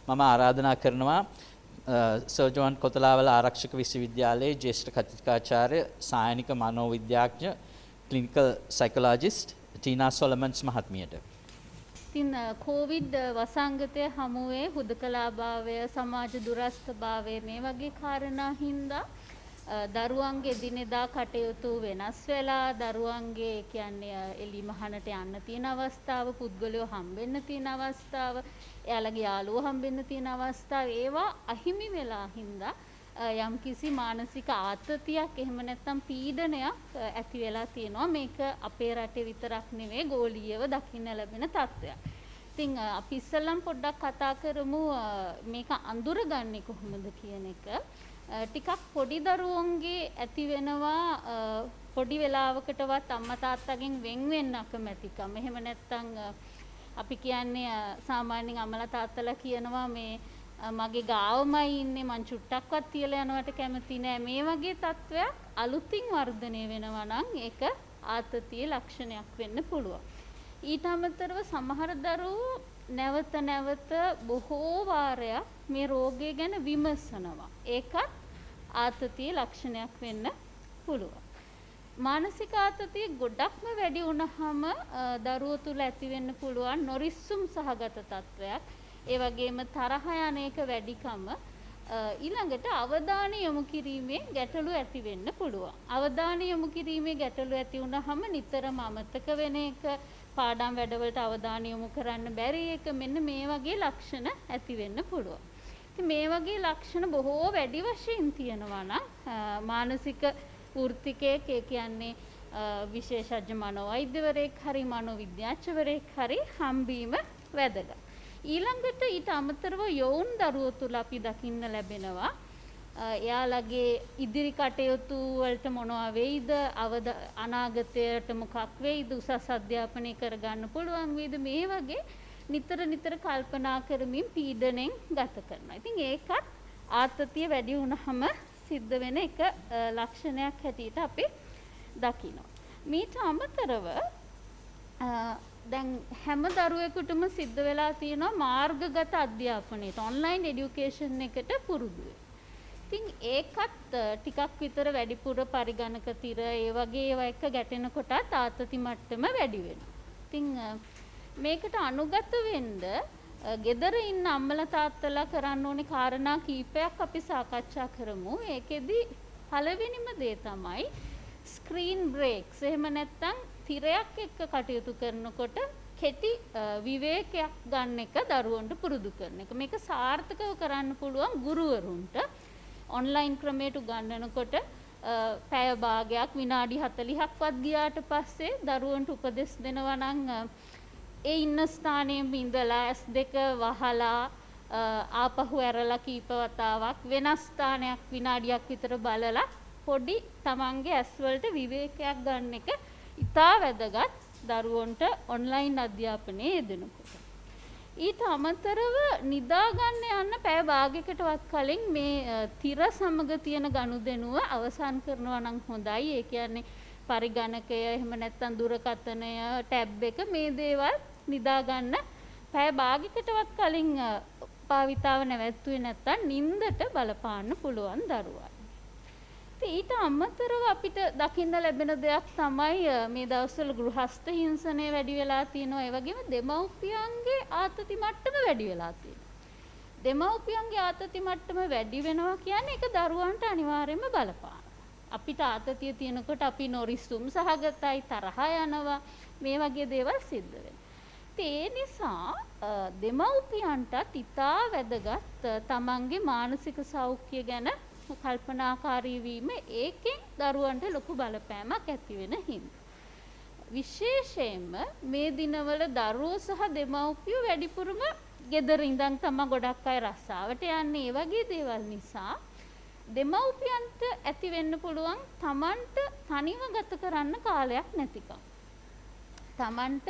මම ආරාධනා කරනවා සර් ජෝන් කොතලාවල ආරක්ෂක විශ්වවිද්‍යාලයේ ජ්‍යෙෂ්ඨ කතිකාචාර්ය සායනික මනෝවිද්‍යාඥ ක්ලිනිකල් සයිකොලොජිස්ට් ටීනා සොලමන්ස් මහත්මියට. ඉතින් කොවිඩ් වසංගතය හමුවේ හුදකලාභාවය සමාජ දුරස්ථභාවය මේ වගේ කාරණා හින්දා දරුවන්ගේ දිනෙදා කටයුතු වෙනස් වෙලා දරුවන්ගේ කියන්නේ එළි මහනට යන්න තියෙන අවස්ථාව පුද්ගලයෝ හම්බෙන්න තියෙන අවස්ථාව එයාලගේ යාළුවෝ හම්බෙන්න තියෙන අවස්ථාව ඒවා අහිමි වෙලා හින්දා යම්කිසි මානසික ආතතියක් එහෙම නැත්නම් පීඩනයක් ඇති වෙලා තියෙනවා මේක අපේ රටේ විතරක් නෙවෙයි ගෝලීයව දකින්න ලැබෙන තත්ත්වයක්. ඉතින් අපි ඉස්සෙල්ලම් පොඩ්ඩක් කතා කරමු මේක අඳුරගන්නේ කොහොමද කියන එක. ටිකක් පොඩි දරුවන්ගේ ඇති වෙනවා පොඩි වෙලාවකටවත් අම්මා තාත්තගෙන් වෙන් වෙන්න අකමැතිකම. එහෙම නැත්නම් අපි කියන්නේ සාමාන්‍යයෙන් අම්මලා තාත්තලා කියනවා මේ මගේ ගාවමයි ඉන්නේ මං චුට්ටක්වත් තියලා යනවට කැමති නෑ මේ වගේ තත්වයක් අලුතින් වර්ධනය වෙනවා නම් ඒක ආතතියේ ලක්ෂණයක් වෙන්න පුළුවන්. ඊට අමතරව සමහර දරුවෝ නැවත නැවත බොහෝ වාරයක් මේ රෝගය ගැන විමසනවා. ඒකත් ආතතියේ ලක්ෂණයක් වෙන්න පුළුවන්. මානසික ආතතිය ගොඩක්ම වැඩි වුණාම දරුවෝ තුල ඇති වෙන්න පුළුවන් නොරිස්සුම් සහගත තත්වයක්. ඒ වගේම තරහ යන එක වැඩිකම ඊළඟට අවධානය යොමු කිරීමේ ගැටලු ඇති වෙන්න පුළුවන්. අවධානය යොමු කිරීමේ ගැටලු ඇති වුණාම නිතරම අමතක වෙන එක, පාඩම් වැඩවලට අවධානය යොමු කරන්න බැරි එක මෙන්න මේ වගේ ලක්ෂණ ඇති වෙන්න පුළුවන්. ඉතින් මේ වගේ ලක්ෂණ බොහෝ වැඩි වශයෙන් තියෙනවා නම් මානසික වෘත්තිකයෙක් ඒ කියන්නේ විශේෂඥ මනෝවෛද්‍යවරයෙක් හරි මනෝවිද්‍යාඥවරයෙක් හරි හම්බීම වැදගත්. ඊළඟට ඊට අමතරව යෝන් දරුවෝ තුල අපි දකින්න ලැබෙනවා එයාලගේ ඉදිරි කටයුතු වලට මොනවා වෙයිද අනාගතයට මොකක් වෙයිද උසස් අධ්‍යාපනය කරගන්න පුළුවන් වෙයිද මේ වගේ නිතර කල්පනා කරමින් පීඩණයෙන් ගත කරනවා. ඉතින් ඒකත් ආතතිය වැඩි වුණාම සිද්ධ වෙන එක ලක්ෂණයක් හැටියට අපි දකිනවා. මීට අමතරව දැන් හැම දරුවෙකුටම සිද්ධ වෙලා තියෙනවා මාර්ගගත අධ්‍යාපනයට ඔන්ලයින් এডুকেෂන් එකට පුරුදු වෙන්න. ඉතින් ඒකත් ටිකක් විතර වැඩිපුර පරිගණක තිර ඒ වගේ ඒවා එක ගැටෙනකොට ආතති මට්ටම වැඩි වෙනවා. ඉතින් මේකට අනුගත වෙන්න ගෙදර ඉන්න අම්මලා තාත්තලා කරන්න ඕනේ කාරණා කීපයක් අපි සාකච්ඡා කරමු. ඒකෙදි පළවෙනිම දේ තමයි ස්ක්‍රීන් බ්‍රේක්ස්. එහෙම නැත්නම් තිරයක් එක්ක කටයුතු කරනකොට කෙටි විවේකයක් ගන්න එක දරුවන්ට පුරුදු කරන එක. මේක සාර්ථකව කරන්න පුළුවන් ගුරුවරුන්ට. ඔන්ලයින් ක්‍රමයට උගන්වනකොට පැය භාගයක් විනාඩි 40ක්වත් ගියාට පස්සේ දරුවන්ට උපදෙස් දෙනවා නම් ඒ ඉන්න ස්ථානයේ ඉඳලා S2 වහලා ආපහු ඇරලා කීප වතාවක් වෙනස් ස්ථානයක් විනාඩියක් විතර බලලා පොඩි තමන්ගේ ඇස් වලට විවේකයක් ගන්න එක ඉතා වැදගත් දරුවන්ට ඔන්ලයින් අධ්‍යාපනයේ යෙදෙනකොට. ඊට අමතරව නිදා ගන්න යන්න පැය භාගයකටවත් කලින් මේ තිර සමග තියෙන ගනුදෙනුව අවසන් කරනවා නම් හොඳයි. ඒ කියන්නේ පරිගණකය එහෙම නැත්නම් දුරකථනය ටැබ් එක මේ දේවල් නිදා ගන්න පැය භාගයකටවත් කලින් භාවිතාව නැවැත්තුවේ නැත්නම් නිින්දට බලපාන්න පුළුවන් දරුවා. ඊට අමතරව අපිට දකින්න ලැබෙන දෙයක් තමයි මේ දවස්වල ගෘහස්ත හිංසනය වැඩි වෙලා තියෙනවා. ඒ වගේම දෙමව්පියන්ගේ ආතති මට්ටම වැඩි වෙලා තියෙනවා. දෙමව්පියන්ගේ ආතති මට්ටම වැඩි වෙනවා කියන්නේ ඒක දරුවන්ට අනිවාර්යයෙන්ම බලපාන. අපිට ආතතිය තියෙනකොට අපි නොරිස්සුම් සහගතයි තරහ යනවා මේ වගේ දේවල් සිද්ධ වෙනවා. ඒ නිසා දෙමව්පියන්ටත් ඉතා වැදගත් තමන්ගේ මානසික සෞඛ්‍ය ගැන කල්පනාකාරී වීම ඒකෙන් දරුවන්ට ලොකු බලපෑමක් ඇති වෙන හින්දා. විශේෂයෙන්ම මේ දිනවල දරුවෝ සහ දෙමව්පියෝ වැඩිපුරම ගෙදර ඉඳන් තමයි ගොඩක් අය රස්සාවට යන්නේ. ඒ වගේ දේවල් නිසා දෙමව්පියන්ට ඇති වෙන්න පුළුවන් තමන්ට තනිව ගත කරන්න කාලයක් නැතිකම. තමන්ට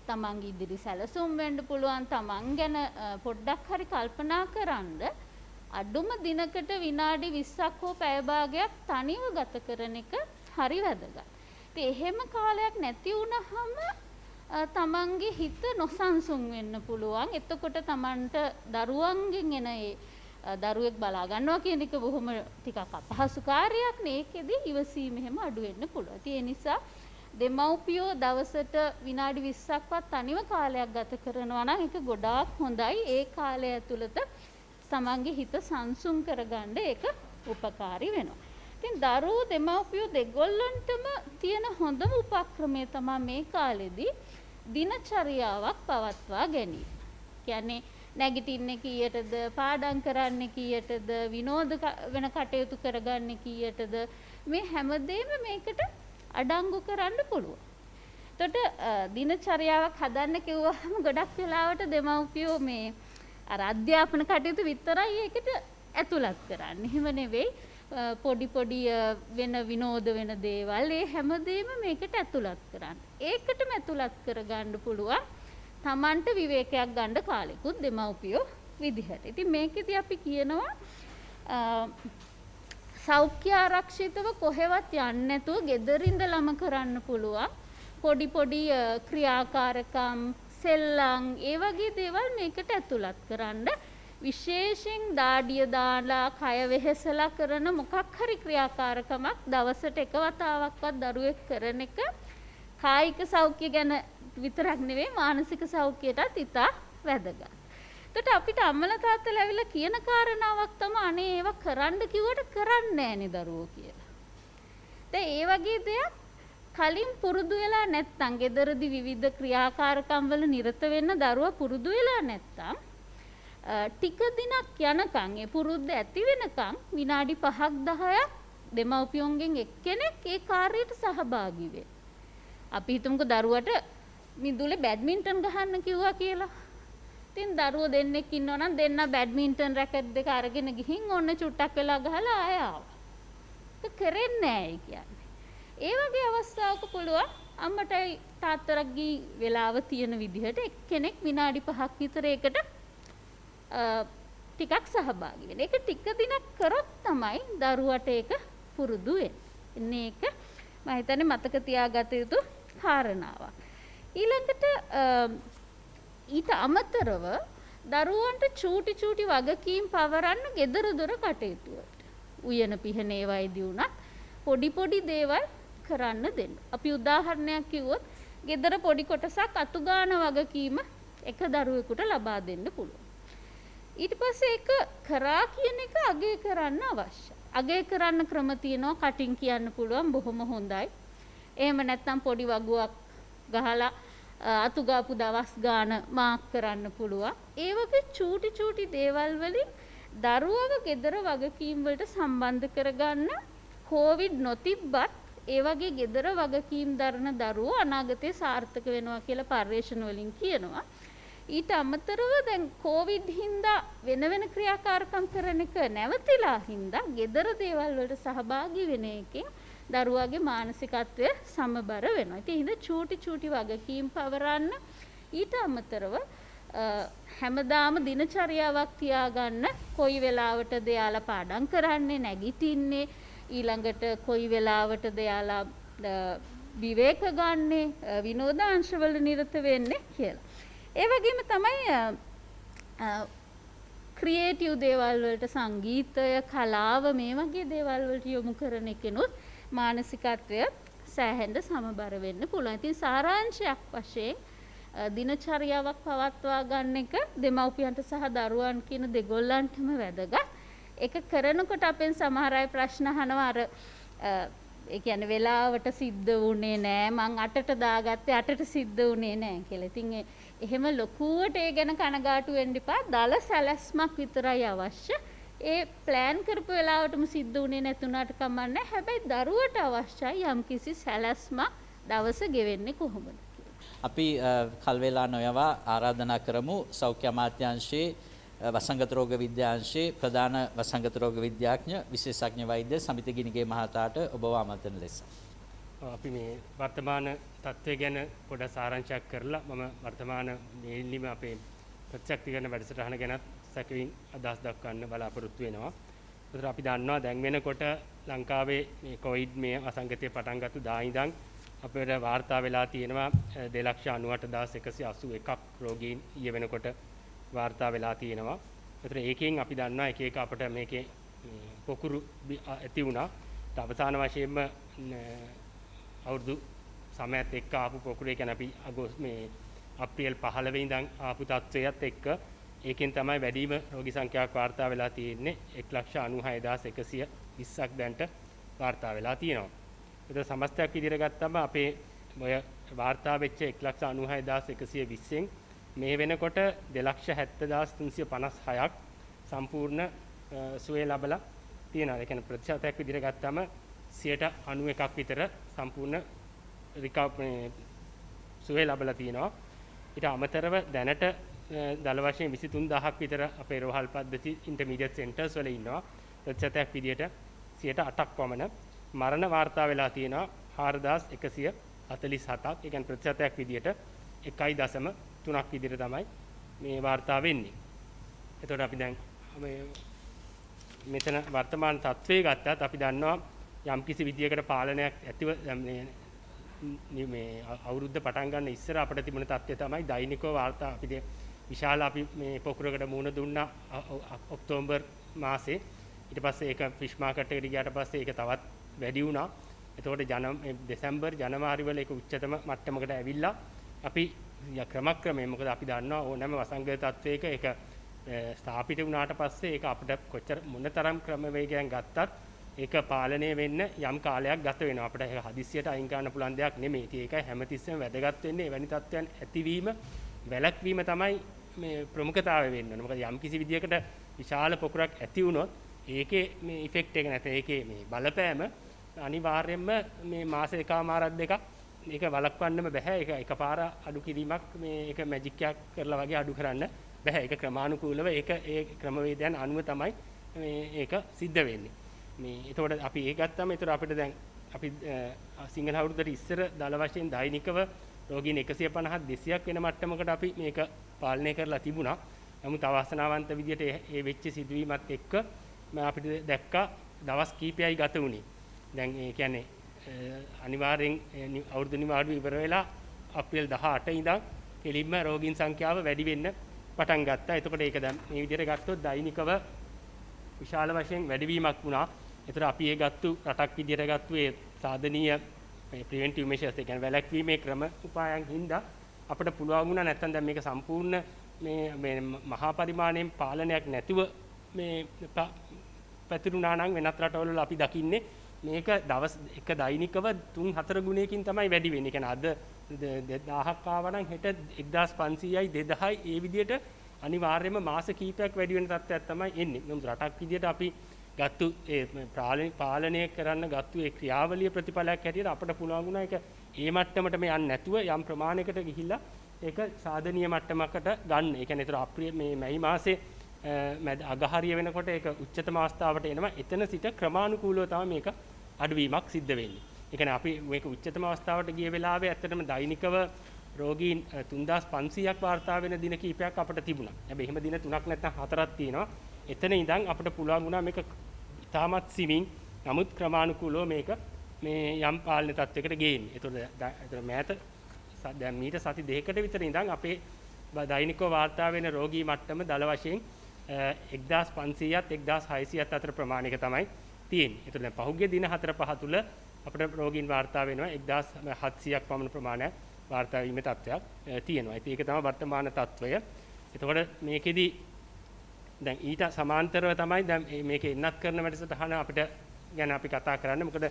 තමන්ගේ ඉදිරි සැලසුම් වෙන්න පුළුවන් තමන් ගැන පොඩ්ඩක් හරි කල්පනා කරන්ද අඩුම දිනකට විනාඩි 20ක් හෝ පැය භාගයක් තනිව ගත කරන එක හරි වැදගත්. ඉතින් එහෙම කාලයක් නැති වුනහම තමන්ගේ හිත නොසන්සුන් වෙන්න පුළුවන්. එතකොට තමන්ට දරුවන්ගෙන් එන දරුවෙක් බලා ගන්නවා කියන එක බොහොම ටිකක් අපහසු කාර්යයක් නේ. ඒකෙදි ඉවසීම එහෙම අඩු වෙන්න පුළුවන්. ඒ නිසා දෙමව්පියෝ දවසට විනාඩි 20ක්වත් තනිව කාලයක් ගත කරනවා නම් ඒක ගොඩාක් හොඳයි. ඒ කාලය ඇතුළත තමන්ගේ හිත සංසුන් කරගන්න ඒක උපකාරී වෙනවා. ඉතින් දරුවෝ දෙමව්පියෝ දෙගොල්ලන්ටම තියෙන හොඳම උපක්‍රමය තමයි මේ කාලෙදී දිනචරියාවක් පවත්වා ගැනීම. කියන්නේ නැගිටින්නේ කීයටද, පාඩම් කරන්නේ කීයටද, විනෝද වෙන කටයුතු කරගන්නේ කීයටද, මේ හැමදේම මේකට අඩංගු කරන්න පුළුවන්. එතකොට දිනචරියාවක් හදන්න කිව්වහම ගොඩක් වෙලාවට දෙමව්පියෝ මේ අර අධ්‍යාපන කටයුතු විතරයි ඒකට ඇතුළත් කරන්නේ. එහෙම නෙවෙයි පොඩි පොඩි වෙන විනෝද වෙන දේවල් ඒ හැමදේම මේකට ඇතුළත් කරන්න. ඒකටම ඇතුළත් කරගන්න පුළුවන් තමන්ට විවේකයක් ගන්න කාලෙකුත් දෙමව්පියෝ විදිහට. ඉතින් මේකෙදි අපි කියනවා සෞඛ්‍ය ආරක්ෂිතව කොහෙවත් යන්නේ නැතුව ගෙදර ඉඳලම කරන්න පුළුවන් පොඩි පොඩි ක්‍රියාකාරකම් සෙල්ලම් ඒ වගේ දේවල් මේකට ඇතුළත් කරන්න. විශේෂයෙන් දාඩිය දාලා කය වෙහෙසලා කරන මොකක් හරි ක්‍රියාකාරකමක් දවසට එක වතාවක්වත් දරුවෙක් කරන එක කායික සෞඛ්‍ය ගැන විතරක් නෙවෙයි මානසික සෞඛ්‍යයටත් ඉතා වැදගත්. එතකොට අපිට අම්මලා තාත්තලා ඇවිල්ලා කියන කාරණාවක් තමයි අනේ ඒවා කරන්න කිව්වට කරන්නේ නැහනේ දරුවෝ කියලා. දැන් ඒ වගේ දෙයක් කලින් පුරුදු වෙලා නැත්තම් ගෙදරදී විවිධ ක්‍රියාකාරකම් වල නිරත වෙන්න දරුවා පුරුදු වෙලා නැත්තම් ටික දිනක් යනකම් ඒ පුරුද්ද ඇති වෙනකම් විනාඩි 5ක් 10ක් දෙමව්පියන්ගෙන් එක්කෙනෙක් ඒ කාර්යයට සහභාගී වෙන්න. අපි හිතමුකෝ දරුවට මිදුලේ බැඩ්මින්ටන් ගහන්න කිව්වා කියලා. ඉතින් දරුවෝ දෙන්නෙක් ඉන්නවා නම් දෙන්න බැඩ්මින්ටන් රැකට් දෙක අරගෙන ගිහින් ඔන්න චුට්ටක් වෙලා ගහලා ආය ආවා. ඒක කරන්නේ නැහැ කියන්නේ. ඒ වගේ අවස්ථාවක පුළුවන් අම්මටයි තාත්තටයි වෙලාව තියෙන විදිහට එක්කෙනෙක් විනාඩි 5ක් විතර ඒකට ටිකක් සහභාගී වෙන්න. ඒක ටික දිනක් කරොත් තමයි දරුවට ඒක පුරුදු වෙන්නේ. ඒක මම හිතන්නේ මතක තියාගත යුතු කාරණාවක්. ඊළඟට ඊට අමතරව දරුවන්ට චූටි චූටි වගකීම් පවරන්න ගෙදර දොර කටයුතු වලට. උයන පිහන ඒවයිදී උනත් පොඩි පොඩි දේවල් කරන්න දෙන්න. අපි උදාහරණයක් කිව්වොත් ගෙදර පොඩි කොටසක් අතු ගන්න වගකීම එක දරුවෙකුට ලබා දෙන්න පුළුවන්. ඊට පස්සේ ඒක කරා කියන එක අගය කරන්න අවශ්‍යයි. අගය කරන්න ක්‍රම තියෙනවා කටින් කියන්න පුළුවන් බොහොම හොඳයි. එහෙම නැත්නම් පොඩි වගුවක් ගහලා අතු ගාපු දවස් ගාන මාක් කරන්න පුළුවන්. ඒ වගේ චූටි චූටි දේවල් වලින් දරුවව ගෙදර වගකීම් වලට සම්බන්ධ කරගන්න කොවිඩ් නොතිබ්බත් ඒ වගේ ගෙදර වගකීම් දරන දරුවෝ අනාගතේ සාර්ථක වෙනවා කියලා පර්යේෂණ වලින් කියනවා. ඊට අමතරව දැන් කොවිඩ් හින්දා වෙන වෙන ක්‍රියාකාරකම් කරන එක නැවතිලා හින්දා ගෙදර දේවල් වලට සහභාගී වෙන එකෙන් දරුවාගේ මානසිකත්වය සමබර වෙනවා. ඉතින් ඉතින් චූටි චූටි වගකීම් පවරන්න ඊට අමතරව හැමදාම දිනචරියාවක් තියාගන්න කොයි වෙලාවටද යාලා පාඩම් කරන්නේ නැගිටින්නේ ඊළඟට කොයි වෙලාවටද යාලා විවේක ගන්නේ විනෝදාංශවල නිරත වෙන්නේ කියලා. ඒ වගේම තමයි ක්‍රියේටිව් දේවල් වලට සංගීතය කලාව මේ වගේ දේවල් වලට යොමු කරන එකනොත් මානසිකත්වය සෑහෙන්න සමබර වෙන්න පුළුවන්. ඉතින් සාරාංශයක් වශයෙන් දිනචරියාවක් පවත්වා ගන්න එක දෙමව්පියන්ට සහ දරුවන් කියන දෙගොල්ලන්ටම වැදගත්. ඒක කරනකොට අපෙන් සමහර අය ප්‍රශ්න අහනවා අර ඒ කියන්නේ වෙලාවට සිද්ධ වුණේ නෑ මං 8ට දාගත්තේ 8ට සිද්ධ වුණේ නෑ කියලා. ඉතින් එහෙම ලොකුවට ඒ ගැන කනගාටු වෙන්න එපා. දල සැලැස්මක් විතරයි අවශ්‍ය. ඒ ප්ලෑන් කරපු වෙලාවටම සිද්ධ වුණේ නැතුණාට කමන්නේ. හැබැයි දරුවට අවශ්‍යයි යම්කිසි සැලැස්මක් දවස ගෙවෙන්නේ කොහොමද අපි කල් වේලා නොයවා ආරාධනා කරමු සෞඛ්‍ය අමාත්‍යාංශයේ වසංගත රෝග විද්‍යාංශයේ ප්‍රධාන වසංගත රෝග විද්‍යාඥ විශේෂඥ වෛද්‍ය සමිති ගිනිගේ මහතාට ඔබව ආමන්ත්‍රණ ලෙස. අපි මේ වර්තමාන තත්ත්වය ගැන පොඩ සාරාංශයක් කරලා මම වර්තමාන මේලිම අපේ ප්‍රත්‍යක්ෂීකරණ වැඩසටහන ගැන සැකවින් අදහස් දක්වන්න බලාපොරොත්තු වෙනවා. ඒතර අපි දන්නවා දැන් වෙනකොට ලංකාවේ මේ කොවිඩ් මේ වසංගතය පටන් ගත්ත දා ඉඳන් අපිට වාර්තා වෙලා තියෙනවා 2,98,181ක් රෝගීන් ඊය වෙනකොට වාර්තා වෙලා තියෙනවා. ඒතර ඒකෙන් අපි දන්නවා එක එක අපිට මේකේ පොකුරු ඇති වුණා. අවසාන වශයෙන්ම අවුරුදු සමයත් එක්ක ආපු පොකුරේ කියන්නේ අපි අප්‍රේල් 15 ඉඳන් ආපු තත්ත්වයට එක්ක ඒකෙන් තමයි වැඩිම රෝගී සංඛ්‍යාවක් වාර්තා වෙලා තියෙන්නේ 1,96,120ක් දැන්ට වාර්තා වෙලා තියෙනවා. ඒතර සමස්තයක් විදිහට ගත්තම අපේ ඔය වාර්තා වෙච්ච 1,96,120න් මේ වෙනකොට 2,70,356ක් සම්පූර්ණ සුවය ලැබලා තියෙනවා. ඒ කියන්නේ ප්‍රතිශතයක් විදිහට ගත්තම 91ක් විතර සම්පූර්ණ සුවය ලැබලා තියෙනවා. ඊට අමතරව දැනට දල වශයෙන් 23000ක් විතර අපේ රෝහල් පද්ධති ඉන්ටර්මීඩියට් සෙන්ටර්ස් වල ඉන්නවා. ප්‍රතිශතයක් විදිහට 8%ක් පමණ මරණ වාර්තා වෙලා තියෙනවා 4147ක්. ඒ කියන්නේ ප්‍රතිශතයක් විදිහට 1.3ක් විදිහට තමයි මේ වාර්තා වෙන්නේ. එතකොට අපි දැන් මෙතන වර්තමාන තත්ත්වයේ ගත්තත් අපි දන්නවා යම්කිසි විදියකට පාලනයක් ඇතිව මේ අවුරුද්ද පටන් ගන්න ඉස්සර අපිට තිබුණ තත්ත්වය තමයි දෛනිකව වාර්තා අපිට විශාල අපි මේ පොකුරකට මුහුණ දුන්නා ඔක්තෝබර් මාසේ. ඊට පස්සේ ඒක ෆිෂ් මාකට් එකට ගියාට පස්සේ ඒක තවත් වැඩි වුණා. එතකොට දෙසැම්බර් ජනවාරි වල ඒක උච්චතම මට්ටමකට ඇවිල්ලා අපි ක්‍රමක්‍රමයෙන් මොකද අපි දන්නවා ඕනෑම වසංගත තත්ත්වයක ඒක ස්ථාපිත වුණාට පස්සේ ඒක අපිට කොච්චර මොනතරම් ක්‍රමවේගයෙන් ගත්තත් ඒක පාලනය වෙන්න යම් කාලයක් ගත වෙනවා. අපිට ඒක හදිස්සියට අයින් කරන්න පුළුවන් දෙයක් නෙමෙයි. ඉතින් ඒකයි හැමතිස්සෙම වැදගත් වෙන්නේ එවැනි තත්ත්වයන් ඇතිවීම වැළැක්වීම තමයි මේ ප්‍රමුඛතාවය වෙන්න ඕනේ. මොකද යම් කිසි විදියකට විශාල පොකුරක් ඇති වුණොත් ඒකේ මේ ඉෆෙක්ට් එක නැත්නම් ඒකේ මේ බලපෑම අනිවාර්යයෙන්ම මේ මාස එකමාරක් දෙකක් මේක වළක්වන්නම බෑ. ඒක එකපාර අඩු කිරීමක් මේක මැජික් එකක් කරලා වගේ අඩු කරන්න බෑ. ඒක ක්‍රමානුකූලව ඒක ඒ ක්‍රමවේදයන් අනුව තමයි මේක සිද්ධ වෙන්නේ. මේ එතකොට අපි ඒක ගත්තම එතකොට අපිට දැන් අපි සිංහල අවුරුද්දට ඉස්සර දල වශයෙන් දෛනිකව රෝගීන් 150 200ක් වෙන මට්ටමකට අපි මේක පාලනය කරලා තිබුණා. නමුත් අවස්ථාවන්ත විදියට ඒ වෙච්ච සිදුවීමත් එක්ක අපිට දැක්කා දවස් කීපයයි ගත වුණේ. දැන් ඒ කියන්නේ අනිවාර්යෙන් අවුරුදු නිවාඩු ඉවර වෙලා අප්‍රේල් 18 ඉඳන් කෙලින්ම රෝගීන් සංඛ්‍යාව වැඩි වෙන්න පටන් ගත්තා. එතකොට ඒක දැන් මේ විදිහට ගත්තොත් දෛනිකව විශාල වශයෙන් වැඩිවීමක් වුණා. ඒතර අපි ඒ ගත්තු රටක් විදිහට ගත්තු ඒ සාධනීය මේ ප්‍රිවෙන්ටිව් මෙෂර්ස් ඒ කියන්නේ වැළැක්වීමේ ක්‍රම උපායන් හින්දා අපිට පුළුවන් වුණා නැත්නම් දැන් මේක සම්පූර්ණ මේ මහා පරිමාණයෙන් පාලනයක් නැතුව මේ පැතිරුණා නම් වෙනත් රටවල අපි දකින්නේ මේක දවස් එක දෛනිකව 3-4 ගුණයකින් තමයි වැඩි වෙන්නේ. ඒ කියන්නේ අද 2000ක් ආවා නම් හෙට 1500යි 2000යි ඒ විදිහට අනිවාර්යයෙන්ම මාස කිහිපයක් වැඩි වෙන තත්ත්වයක් තමයි එන්නේ. නමුත් රටක් විදිහට අපි ගත්තු ඒ පාලනය කරන්න ගත්තු ඒ ක්‍රියාවලිය ප්‍රතිඵලයක් හැටියට අපිට පුළුවන් වුණා ඒක ඒ මට්ටමට මේ යන්නේ නැතුව යම් ප්‍රමාණයකට ගිහිල්ලා ඒක සාධනීය මට්ටමකට ගන්න. ඒ කියන්නේ ඒතර අප්‍රේල් මේ මැයි මාසේ අගහරිය වෙනකොට ඒක උච්චතම අවස්ථාවට එනවා. එතන සිට ක්‍රමානුකූලව තමයි මේක අඩුවීමක් සිද්ධ වෙන්නේ. ඒ කියන්නේ අපි මේක උච්චතම අවස්ථාවට ගිය වෙලාවේ ඇත්තටම දෛනිකව රෝගීන් 3500ක් වාර්තා වෙන දින කිහිපයක් අපිට තිබුණා. හැබැයි එහෙම දින 3ක් නැත්නම් 4ක් තියෙනවා. එතන ඉඳන් අපිට පුළුවන් වුණා මේක ඉතාමත් සිමින් නමුත් ක්‍රමානුකූලව මේක මේ යම් පාලන තත්වයකට ගේන්න. ඒතකොට මෑත දැන් මීට සති දෙකකට විතර ඉඳන් අපේ දෛනිකව වාර්තා වෙන රෝගී මට්ටම දල වශයෙන් 1500ත් 1600ත් අතර ප්‍රමාණයක තමයි තියෙන්නේ. ඒතකොට දැන් පහුගිය දින 4-5 තුල අපිට රෝගීන් වාර්තා වෙනවා 1700ක් පමණ ප්‍රමාණයක් වාර්තා වීමේ තත්ත්වයක් තියෙනවා. ඉතින් ඒක තමයි වර්තමාන තත්ත්වය. එතකොට මේකෙදි දැන් ඊට සමාන්තරව තමයි දැන් මේක එන්නත් කරන වැඩසටහන අපිට ගැන අපි කතා කරන්නේ. මොකද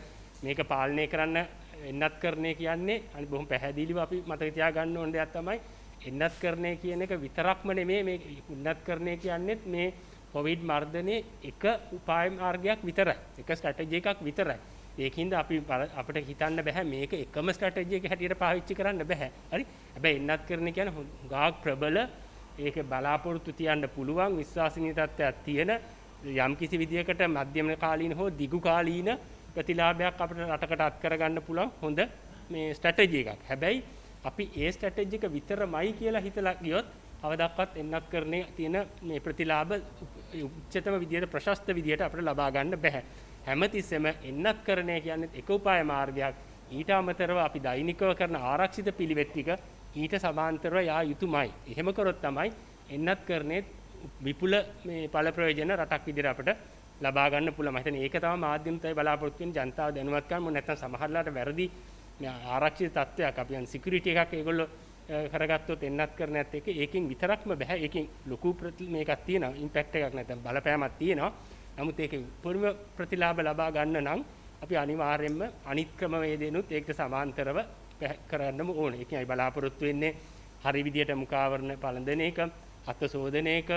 මේක පාලනය කරන්න එන්නත් කරන්නේ කියන්නේ අනිත් බොහොම පැහැදිලිව අපි මතක තියාගන්න ඕන දෙයක් තමයි එන්නත් කරන්නේ කියන එක විතරක්ම නෙමෙයි මේ උන්නත් කරන්නේ කියන්නේ මේ කොවිඩ් මර්ධනයේ එක උපාය මාර්ගයක් විතරයි. එක ස්ට්‍රැටජි එකක් විතරයි. ඒකින්ද අපිට හිතන්න බෑ මේක එකම ස්ට්‍රැටජි එක හැටියට පාවිච්චි කරන්න බෑ. හරි? හැබැයි එන්නත් කරන්නේ කියන්නේ හුඟක් ප්‍රබල ඒක බලාපොරොත්තු තියන්න පුළුවන් විශ්වාසනීය තත්ත්වයක් තියෙන යම් කිසි විදියකට මධ්‍යම කාලීන හෝ දිගු කාලීන ප්‍රතිලාභයක් අපිට රටකට අත් කරගන්න පුළුවන් හොඳ මේ ස්ට්‍රැටජි එකක්. හැබැයි අපි ඒ ස්ට්‍රැටජි එක විතරමයි කියලා හිතලා ගියොත් අවදාක්වත් එන්නත් කරන්නේ තියෙන මේ ප්‍රතිලාභ උච්චතම විදියට ප්‍රශස්ත විදියට අපිට ලබා ගන්න බෑ. හැමතිස්සෙම එන්නත් කරන්නේ කියන්නේ එක උපාය මාර්ගයක්. ඊට අමතරව අපි දෛනිකව කරන ආරක්ෂිත පිළිවෙත් ටික ඊට සමාන්තරව යා යුතුමයි. එහෙම කරොත් තමයි එන්නත් කරන්නේ විපුල මේ ඵල ප්‍රයෝජන රටක් විදිහට අපිට ලබා ගන්න පුළුවන්. මම හිතන්නේ ඒක තමයි මාධ්‍යමිකයි බලාපොරොත්තු වෙන ජනතාව දැනුවත් කරන්න. නැත්නම් සමහරලාට වැරදි ආරක්ෂිත තත්ත්වයක් අපි යන් සිකියුරිටි එකක් ඒගොල්ලෝ කරගත්තොත් එන්නත් කරන්නත් එක ඒකෙන් විතරක්ම බෑ. ඒකෙන් ලොකු මේකක් තියෙනවා. ඉම්පැක්ට් එකක් නැත්නම් බලපෑමක් තියෙනවා. නමුත් ඒකේ උපරිම ප්‍රතිලාභ ලබා ගන්න නම් අපි අනිවාර්යයෙන්ම අනිත් ක්‍රමවේදෙනුත් ඒකට සමාන්තරව කරන්නම ඕනේ. ඒකයි බලාපොරොත්තු වෙන්නේ හරි විදියට මුඛාවරණ පළඳන එක, අත සෝදන එක,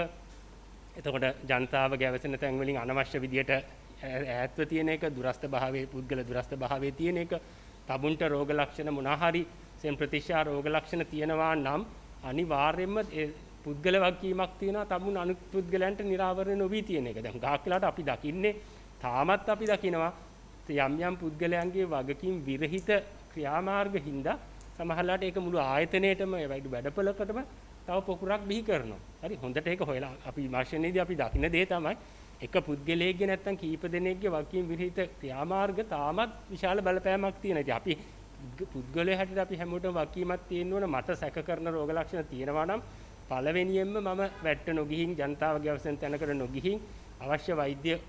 එතකොට ජනතාව ගැවසෙන තැන් වලින් අනවශ්‍ය විදියට ඈත්ව තියෙන එක, දුරස්ත භාවයේ පුද්ගල දුරස්ත භාවයේ තියෙන එක, තබුන්ට රෝග ලක්ෂණ මොනවා හරි සෙන් ප්‍රතිශා රෝග ලක්ෂණ තියෙනවා නම් අනිවාර්යයෙන්ම ඒ පුද්ගල වගකීමක් තියෙනවා තමුන් අනිත් පුද්ගලයන්ට නිරාවරණය නොවී තියෙන එක. දැන් ගාක් වෙලාවට අපි දකින්නේ තාමත් අපි දකිනවා යම් යම් පුද්ගලයන්ගේ වගකීම් විරහිත ක්‍රියාමාර්ග හින්දා සමහරලාට ඒක මුළු ආයතනයේටම වැඩපළකටම තව පොකුරක් බිහි කරනවා. හරි හොඳට ඒක හොයලා අපි විමර්ශනයේදී අපි දකින්න දේ තමයි එක පුද්ගලයෙක්ගේ නැත්තම් කීප දෙනෙක්ගේ වගකීම් විරහිත ක්‍රියාමාර්ග තාමත් විශාල බලපෑමක් තියෙනවා. ඉතින් අපි පුද්ගලයා හැටියට අපි හැමෝටම වගකීමක් තියෙන්න ඕන. මට සැක කරන රෝග ලක්ෂණ තියෙනවා නම් පළවෙනියෙන්ම මම වැට්ට නොගිහින් ජනතාවගේ අවසන් තැනකට නොගිහින් අවශ්‍ය වෛද්‍ය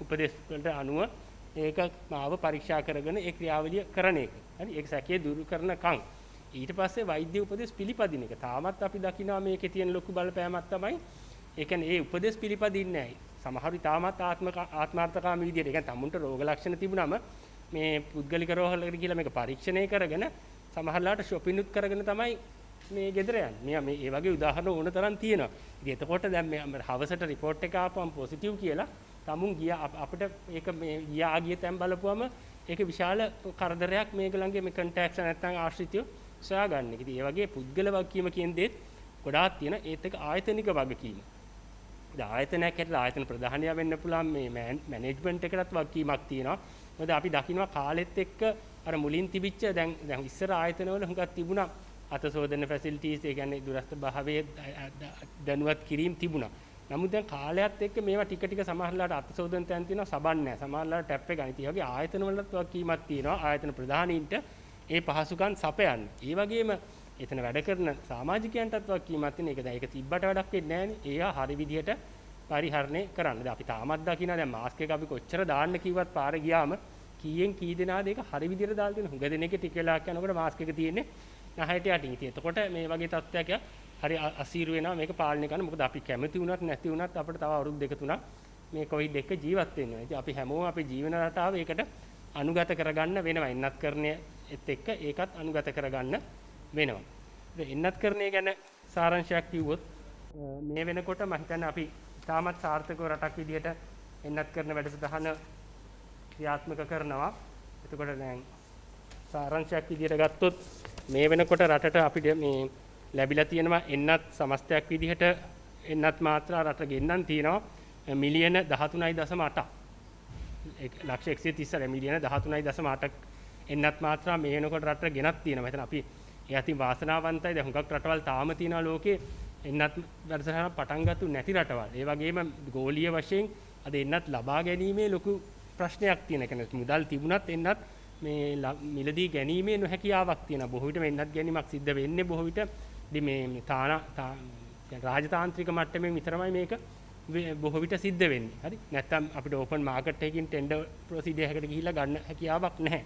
උපදෙස් වලට අනුව ඒක මාව පරීක්ෂා කරගෙන ඒ ක්‍රියාවලිය කරන එක. හරි ඒක සැකයේ දුරු කරනකම් ඊට පස්සේ වෛද්‍ය උපදෙස් පිළිපදින එක. තාමත් අපි දකිනවා මේකේ තියෙන ලොකු බලපෑමක් තමයි ඒ කියන්නේ ඒ උපදෙස් පිළිපදින්නේ නැහැ. සමහරු තාමත් ආත්මාර්ථකාමී විදියට ඒ කියන්නේ තමුන්ට රෝග ලක්ෂණ තිබුණාම මේ පුද්ගලික රෝහලකට ගිහලා මේක පරීක්ෂණය කරගෙන සමහරලාට shopping කරගෙන තමයි මේ ගෙදර යන්නේ. මේ ඒ වගේ උදාහරණ ඕන තරම් තියෙනවා. ඉතින් එතකොට දැන් මේ හවසට report එක ආපුවම positive කියලා තමුන් ගියා අපිට ඒක මේ ගිය තැන් බලපුවම ඒක විශාල කරදරයක් මේගොල්ලන්ගේ මේ contacts නැත්නම් ආශ්‍රිතය සොයාගන්න. ඉතින් ඒ වගේ පුද්ගල වගකීම කියන දේත් ගොඩාක් තියෙන ඒත් එක ආයතනික වගකීම. දැන් ආයතනයක් හැටලා ආයතන ප්‍රධානියා වෙන්න පුළුවන් මේ මැනේජ්මන්ට් එකටත් වගකීමක් තියෙනවා. මොකද අපි දකිනවා කාලෙත් එක්ක අර මුලින් තිබිච්ච දැන් ඉස්සර ආයතනවල හුඟක් තිබුණා අත සෝදන ෆැසිලිටිස් ඒ කියන්නේ දුරස්ත භාවයේ දැනුවත් කිරීම තිබුණා. නමුත් දැන් කාලයත් එක්ක මේවා ටික ටික සමහරලාට අත සෝදන තැන් තියෙනවා සබන් නැහැ. සමහරලාට ටැප් එක ගන්න. ඒ වගේ ආයතන වලත් වගකීමක් තියෙනවා ආයතන ප්‍රධානීන්ට ඒ පහසුකම් සපයන්න. ඒ වගේම එතන වැඩ කරන සමාජිකයන්ටත් වගකීමක් තියෙන. ඒක දැන් ඒක තිබ්බට වැඩක් වෙන්නේ නැහැ නේ. ඒවා හරි විදිහට පරිහරණය කරන්න. දැන් අපි තාමත් දකිනවා දැන් මාස්ක් එක අපි කොච්චර දාන්න කිව්වත් පාරේ ගියාම කීයෙන් කී දෙනාද ඒක හරි විදිහට දාලා තියෙන. හුඟ දෙනෙක් ටික වෙලාවක් යනකොට මාස්ක් එක තියෙන්නේ නැහැට යටින්. ඉතින් එතකොට මේ වගේ තත්ත්වයක් හරි අසීරු වෙනවා මේක පාලනය කරන්න. මොකද අපි කැමති වුණත් නැති වුණත් අපිට තව අවුරුදු දෙක තුනක් මේ කොවිඩ් එක ජීවත් වෙන්න වෙනවා. ඉතින් අපි හැමෝම අපේ ජීවන රටාව ඒකට අනුගත කරගන්න වෙනවා. එන්නත් කරණයත් එක්ක ඒකත් අනුගත කරගන්න වෙනවා. ඉතින් එන්නත් කරණය ගැන සාරාංශයක් කිව්වොත් මේ වෙනකොට මම හිතන්නේ අපි තාමත් සාර්ථකව රටක් විදියට එන්නත් කරන වැඩසටහන ක්‍රියාත්මක කරනවා. එතකොට දැන් සාරාංශයක් විදියට ගත්තොත් මේ වෙනකොට රටට අපිට මේ ලැබිලා තියෙනවා එන්නත් සමස්තයක් විදිහට එන්නත් මාත්‍රා රට ගෙන්නන් තියෙනවා මිලියන 13.8ක්. ලක්ෂ 130 මිලියන 13.8ක් එන්නත් මාත්‍රා මේ වෙනකොට රටට ගෙනත් තියෙනවා. එතන අපි ඒ අතින් වාසනාවන්තයි. දැන් හුඟක් රටවල් තාම තියෙනවා ලෝකේ එන්නත් වැඩසටහන පටන් ගත්තු නැති රටවල්. ඒ වගේම ගෝලීය වශයෙන් අද එන්නත් ලබා ගැනීමේ ලොකු ප්‍රශ්නයක් තියෙන. ඒ කියන්නේ මුදල් තිබුණත් එන්නත් මේ මිලදී ගැනීමේ නොහැකියාවක් තියෙනවා. බොහෝ විට එන්නත් ගැනීමක් සිද්ධ වෙන්නේ බොහෝ විට මේ රාජතාන්ත්‍රික මට්ටමින් විතරමයි මේක බොහෝ විට සිද්ධ වෙන්නේ. හරි. නැත්තම් අපිට ඕපන් මාකට් එකකින් ටෙන්ඩර් ප්‍රොසීඩර් එකකට ගිහිල්ලා ගන්න හැකියාවක් නැහැ.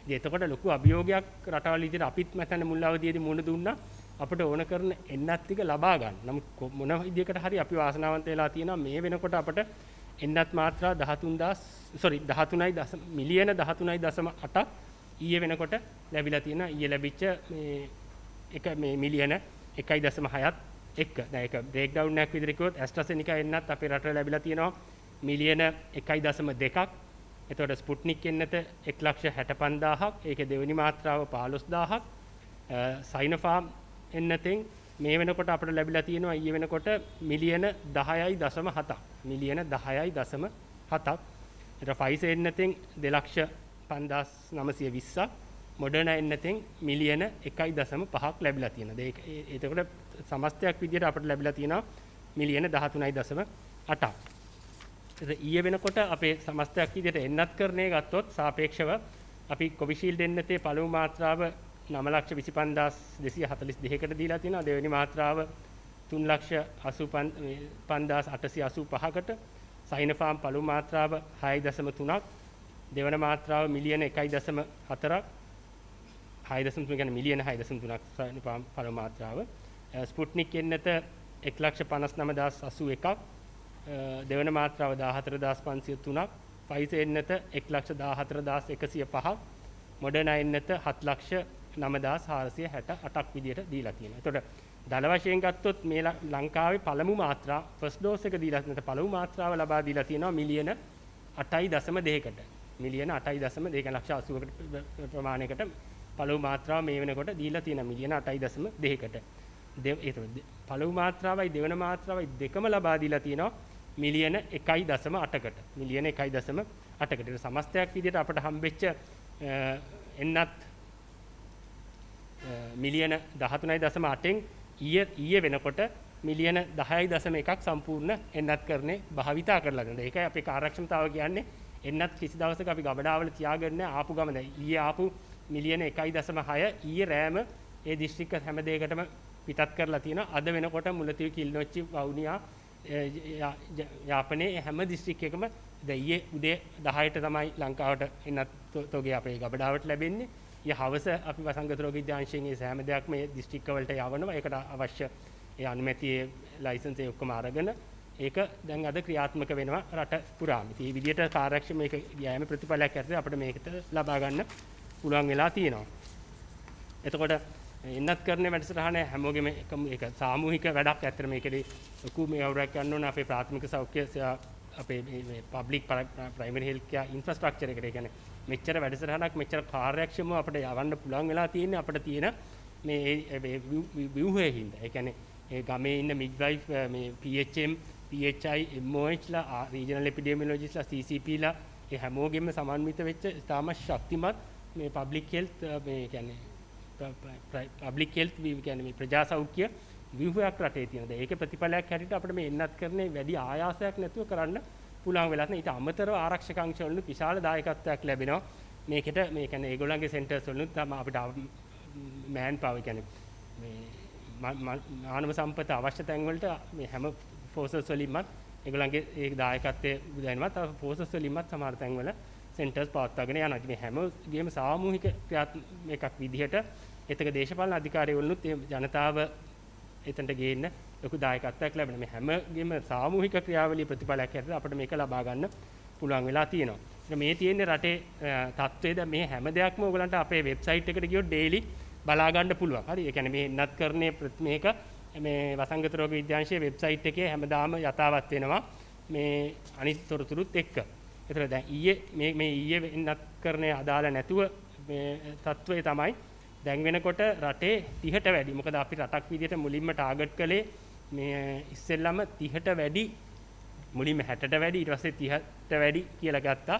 ඉතින් එතකොට ලොකු අභියෝගයක් රටවල් විදිහට අපිත් මතන මුල් අවධියේදී මුණ දුන්නා අපිට ඕන කරන එන්නත් ටික ලබා ගන්න. නමුත් මොන විදිහකට හරි අපි වාසනාවන්ත වෙලා තියෙනවා මේ වෙනකොට අපිට එන්නත් මාත්‍රා 13 මිලියන 13.8ක් ඊයේ වෙනකොට ලැබිලා තියෙනවා. ඊයේ ලැබිච්ච මේ මිලියන 1.6ත් එක්ක. දැන් ඒක බ්‍රේක් ඩවුන් එකක් විදිහට කිව්වොත් ඇස්ට්‍රාසෙනිකා එන්නත් අපේ රටේ ලැබිලා තියෙනවා මිලියන 1.2ක්. එතකොට ස්පුට්නික් එන්නත 1,65,000ක්. ඒකේ දෙවෙනි මාත්‍රාව 15,000ක්. සයිනෝෆාම් එන්නතෙන් මේ වෙනකොට අපිට ලැබිලා තියෙනවා ඊයේ වෙනකොට මිලියන 10.7ක්. මිලියන 10.7ක්. එතකොට ෆයිසර් එන්නතෙන් 2,05,920ක්. මොඩර්නා එන්නතෙන් මිලියන 1.5ක් ලැබිලා තියෙනවා. එතකොට සමස්තයක් විදිහට අපිට ලැබිලා තියෙනවා මිලියන 13.8ක්. ඊයේ වෙනකොට අපේ සමස්තයක් විදිහට එන්නත් කරණය ගත්තොත් සාපේක්ෂව අපි කොවිෂීල්ඩ් එන්නතේ පළමු මාත්‍රාව 9,25,242කට දීලා තියෙනවා. දෙවෙනි මාත්‍රාව 3,85,885කට. සයිනෝෆාම් පළමු මාත්‍රාව 6.3ක්. දෙවන මාත්‍රාව මිලියන 1.4ක්. 6.3 කියන්නේ මිලියන 6.3ක් සයිනෝෆාම් පළමු මාත්‍රාව. ස්පුට්නික් එන්නත 1,59,081ක්. දෙවන මාත්‍රාව 14,503ක්. ෆයිසර් එන්නත 1,14,105ක්. මොඩර්නා එන්නත 7,09,468ක් විදියට දීලා තියෙනවා. එතකොට දල වශයෙන් ගත්තොත් මේ ලංකාවේ පළමු මාත්‍රා ෆස්ට් ඩෝස් එක දීලා නැත්නම් පළමු මාත්‍රාව ලබා දීලා තියෙනවා මිලියන 8.2කට. මිලියන 8.2 ලක්ෂ 80කට ප්‍රමාණයකට පළමු මාත්‍රාව මේ වෙනකොට දීලා තියෙනවා මිලියන 8.2කට. පළමු මාත්‍රාවයි දෙවන මාත්‍රාවයි දෙකම ලබා දීලා තියෙනවා මිලියන 1.8කට. මිලියන 1.8කට. ඒක සමස්තයක් විදිහට අපිට හම්බෙච්ච එන්නත් මිලියන 13.8න් ඊයේ වෙනකොට මිලියන 10.1ක් සම්පූර්ණ එන්නත් කරන්නේ භාවිතා කරලා ගන්න. ඒකයි අපේ කාර්යක්ෂමතාව කියන්නේ එන්නත් කිසි දවසක අපි ගබඩාවල තියාගෙන ආපු ගම දැන් ඊයේ ආපු මිලියන 1.6 ඊයේ රෑම ඒ දිස්ත්‍රික්ක හැම දෙයකටම පිටත් කරලා තියෙනවා. අද වෙනකොට මුලතිව් කිල්නොච්චි වවුනියා යාපනයේ හැම දිස්ත්‍රික්කයකම දැන් ඊයේ උදේ 10ට තමයි ලංකාවට එන්නත් තෝගේ අපේ ගබඩාවට ලැබෙන්නේ. ඊයේ හවස අපි වසංගත රෝග විද්‍යාංශයෙන් ඒ හැම දෙයක්ම මේ දිස්ත්‍රික්ක වලට යවනවා. ඒකට අවශ්‍ය ඒ අනුමැතියේ ලයිසන්ස් ඒ ඔක්කොම අරගෙන ඒක දැන් අද ක්‍රියාත්මක වෙනවා රට පුරාම. ඉතින් මේ විදිහට කාර්යක්ෂම මේක යෑම ප්‍රතිඵලයක් ඇරෙද්දී අපිට මේකට ලබා ගන්න පුළුවන් වෙලා තියෙනවා. එතකොට එන්නත් කරන වැඩසටහන හැමෝගෙම එකම ඒක සාමූහික වැඩක්. ඇත්තට මේකේ ලොකු මේ අවුරක් ගන්න ඕන අපේ ප්‍රාථමික සෞඛ්‍ය අපේ මේ public primary health care infrastructure එකට. ඒ කියන්නේ මෙච්චර වැඩසටහනක් මෙච්චර කාර්යක්ෂමව අපිට යවන්න පුළුවන් වෙලා තියෙන්නේ අපිට තියෙන මේ ව්‍යුහයේ හින්දා. ඒ කියන්නේ ඒ ගමේ ඉන්න මිඩ්වයිෆ් මේ PHM PHI MOH ලා රීජනල් එපිඩෙමියොලොජිස්ට්ලා CCP ලා ඒ හැමෝගෙම සමන්විත වෙච්ච තාම ශක්තිමත් මේ පබ්ලික් හෙල්ත් මේ කියන්නේ පබ්ලික් හෙල්ත් කියන්නේ මේ ප්‍රජා සෞඛ්‍ය ව්‍යුහයක් රටේ තියෙනවා. ඒකේ ප්‍රතිඵලයක් හැටියට අපිට මේ එන්නත් කරන්නේ වැඩි ආයාසයක් නැතුව කරන්න පුළුවන් වෙලා තියෙනවා. ඊට අමතරව ආරක්ෂක අංශ වලින් විශාල දායකත්වයක් ලැබෙනවා. මේකට මේ කියන්නේ ඒගොල්ලන්ගේ සෙන්ටර්ස් වලින් තමයි අපිට මෑන් පාවර් කියන්නේ මේ මානව සම්පත අවශ්‍ය තැන් වලට මේ හැම ෆෝසස් වලින්මත් ඒගොල්ලන්ගේ ඒ දායකත්වයේ උදැන්නවා. තව ෆෝසස් වලින්මත් සමහර තැන් වල සෙන්ටර්ස් පවත්වාගෙන යනවා. ඉතින් මේ හැමගේම සාමූහික ක්‍රියාත්මකයක් විදිහට එතක දේශපාලන අධිකාරියවලුත් ජනතාව එතනට ගේන්න ලොකු දායකත්වයක් ලැබෙනවා. මේ හැමගේම සාමූහික ක්‍රියාවලිය ප්‍රතිඵලයක් හැටියට අපිට මේක ලබා ගන්න පුළුවන් වෙලා තියෙනවා. මේ තියෙන්නේ රටේ තත්ත්වය. දැන් මේ හැම දෙයක්ම ඔයගලන්ට අපේ වෙබ්සයිට් එකට ගියොත් ඩේලි බලා ගන්න පුළුවන්. හරි. ඒ කියන්නේ මේ එන්නත් කරන්නේ මේක මේ වසංගත රෝග විද්‍යාංශයේ වෙබ්සයිට් එකේ හැමදාම යථාවත් වෙනවා මේ අනිත් තොරතුරුත් එක්ක. ඒතර දැන් ඊයේ මේ ඊයේ එන්නත් කරන්නේ අදාළ නැතුව මේ තත්ත්වය තමයි දැන් වෙනකොට රටේ 30ට වැඩි. මොකද අපි රටක් විදිහට මුලින්ම ටාගට් කළේ මේ ඉස්සෙල්ලම 30ට වැඩි මුලින්ම 60ට වැඩි ඊට පස්සේ 30ට වැඩි කියලා ගත්තා.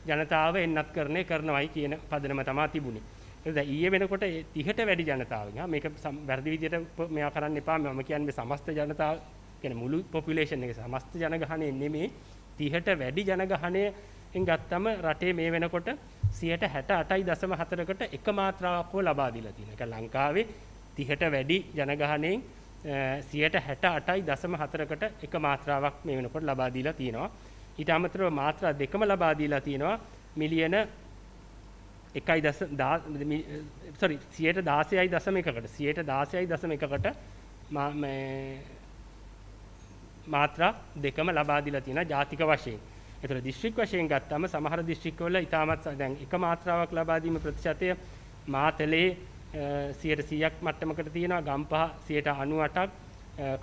ජනතාව එන්නත් කරනවයි කියන පදනම තමයි තිබුණේ. ඒක දැන් ඊයේ වෙනකොට 30ට වැඩි ජනතාවගෙන් මේක වැරදි විදිහට මෙයා කරන්න එපා. මම කියන්නේ සමස්ත ජනතාව කියන්නේ මුළු පොපියුලේෂන් එකේ සමස්ත ජනගහනය නෙමෙයි 30ට වැඩි ජනගහනයෙන් ගත්තම රටේ මේ වෙනකොට 68.4කට එක මාත්‍රාවක් හෝ ලබා දීලා තියෙනවා. ඒක ලංකාවේ 30ට වැඩි ජනගහනයෙන් 68.4කට එක මාත්‍රාවක් මේ වෙනකොට ලබා දීලා තියෙනවා. ඊට අමතරව මාත්‍රා දෙකම ලබා දීලා තියෙනවා මිලියන 116.1කට මාත්‍රා දෙකම ලබා දීලා තියෙනවා ජාතික වශයෙන්. ඒතර දිස්ත්‍රික් වශයෙන් ගත්තම සමහර දිස්ත්‍රික්කවල ඉතාමත් දැන් එක මාත්‍රාවක් ලබා දීම ප්‍රතිශතය මාතලේ 100%ක් මට්ටමකට තියෙනවා. ගම්පහ 98%ක්,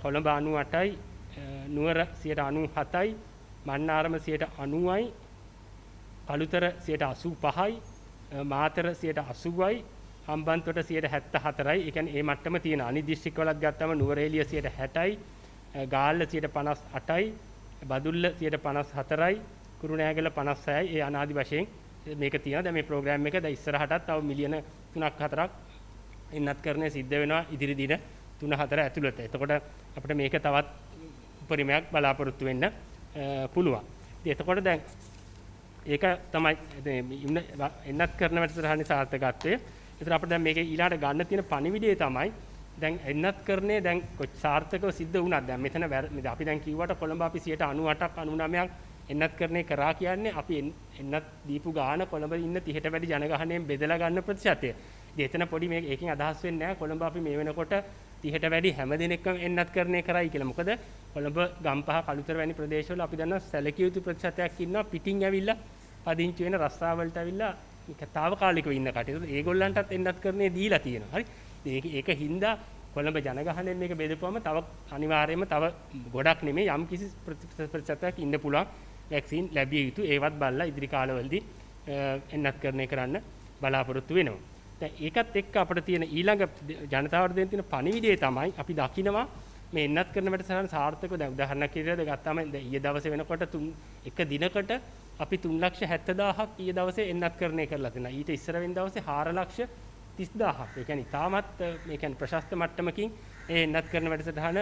කොළඹ 98%යි, නුවර 97%යි, මන්නාරම 90%යි, කළුතර 85%යි, මාතර 80%යි, හම්බන්තොට 74%යි. ඒ කියන්නේ මේ මට්ටම තියෙන. අනිත් දිස්ත්‍රික්කවලත් ගත්තම නුවරඑළිය 60%යි, ගාල්ල 58%යි, බදුල්ල 54%යි, කුරුණෑගල 56%යි. ඒ අනාදි වශයෙන් මේක තියෙනවා. දැන් මේ ප්‍රෝග්‍රෑම් එක දැන් ඉස්සරහටත් තව මිලියන 3-4ක් එන්නත් කරන්නේ සිද්ධ වෙනවා ඉදිරි දින 3-4 ඇතුළත. එතකොට අපිට මේක තවත් උපරිමයක් බලාපොරොත්තු වෙන්න පුළුවන්. ඉතින් එතකොට දැන් ඒක තමයි එන්නත් කරන වැඩසටහනේ සාර්ථකත්වය. ඒතර අපිට දැන් මේකේ ඊළාට ගන්න තියෙන පණිවිඩය තමයි දැන් එන්නත් කරන්නේ දැන් සාර්ථකව සිද්ධ වුණා. දැන් මෙතන අපි දැන් කිව්වට කොළඹ අපි 98ක් 99ක් එන්නත් කරන්නේ කරා කියන්නේ අපි එන්නත් දීපු ගාන කොළඹ ඉන්න 30ට වැඩි ජනගහනයෙන් බෙදලා ගන්න ප්‍රතිශතය. ඉතින් එතන පොඩි මේකෙන් අදහස් වෙන්නේ නැහැ කොළඹ අපි මේ වෙනකොට 30ට වැඩි හැම දිනෙකම එන්නත් කරන්නේ කරයි කියලා. මොකද කොළඹ ගම්පහ කළුතර වැනි ප්‍රදේශවල අපි දන්නවා සැලකිය යුතු ප්‍රතිශතයක් ඉන්නවා පිටින් ඇවිල්ලා පදිංචි වෙන රස්සාවලට ඇවිල්ලා තාවකාලිකව ඉන්න කටයුතු. ඒගොල්ලන්ටත් එන්නත් කරන්නේ දීලා තියෙනවා. හරි. ඒක හින්දා කොළඹ ජනගහනයෙන් මේක බෙදපුවම තව අනිවාර්යයෙන්ම තව ගොඩක් නෙමෙයි යම් කිසි ප්‍රතිශතයක් ඉන්න පුළුවන් වැක්සින් ලැබිය යුතු. ඒවත් බලලා ඉදිරි කාලවලදී එන්නත් කරන්න බලාපොරොත්තු වෙනවා. දැන් ඒකත් එක්ක අපිට තියෙන ඊළඟ ජනතාවට දෙන්න තියෙන පණිවිඩය තමයි අපි දකිනවා මේ එන්නත් කරන වැඩසටහන සාර්ථකව. දැන් උදාහරණයක් විදිහට ගත්තාම ඊයේ දවසේ වෙනකොට එක දිනකට අපි 3,70,000ක් ඊයේ දවසේ එන්නත් කරණය කරලා තියෙනවා. ඊට ඉස්සර වෙන දවසේ 4,30,000ක්. ඒ කියන්නේ තාමත් මේ කියන්නේ ප්‍රශස්ත මට්ටමකින් ඒ එන්නත් කරන වැඩසටහන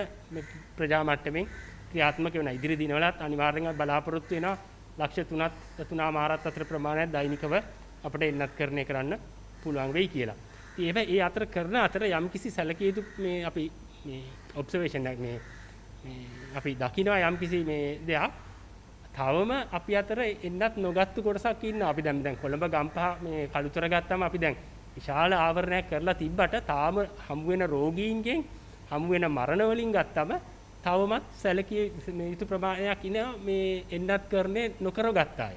ප්‍රජා මට්ටමින් ක්‍රියාත්මක වෙනවා. ඉදිරි දිනවලත් අනිවාර්යෙන්ම බලාපොරොත්තු වෙනවා ලක්ෂ 3.4 අතර ප්‍රමාණයක් දෛනිකව අපිට එන්නත් කරණය කරන්න පුළුවන් වෙයි කියලා. ඉතින් ඒ අතර කරන අතර යම්කිසි සැලකිය යුතු මේ අපි මේ ඔබ්සර්වේෂන් එක මේ අපි දකිනවා යම්කිසි මේ දෙයක් තවම අපි අතර එන්නත් නොගත්තු කොටසක් ඉන්නවා. අපි දැන් කොළඹ ගම්පහ මේ කළුතර ගත්තාම අපි දැන් විශාල ආවරණයක් කරලා තිබ්බට තාම හමු වෙන රෝගීන්ගෙන් හමු වෙන මරණ වලින් ගත්තම තවමත් සැලකිය යුතු ප්‍රමාණයක් ඉනවා මේ එන්නත් කරන්නේ නොකරගත්ත අය.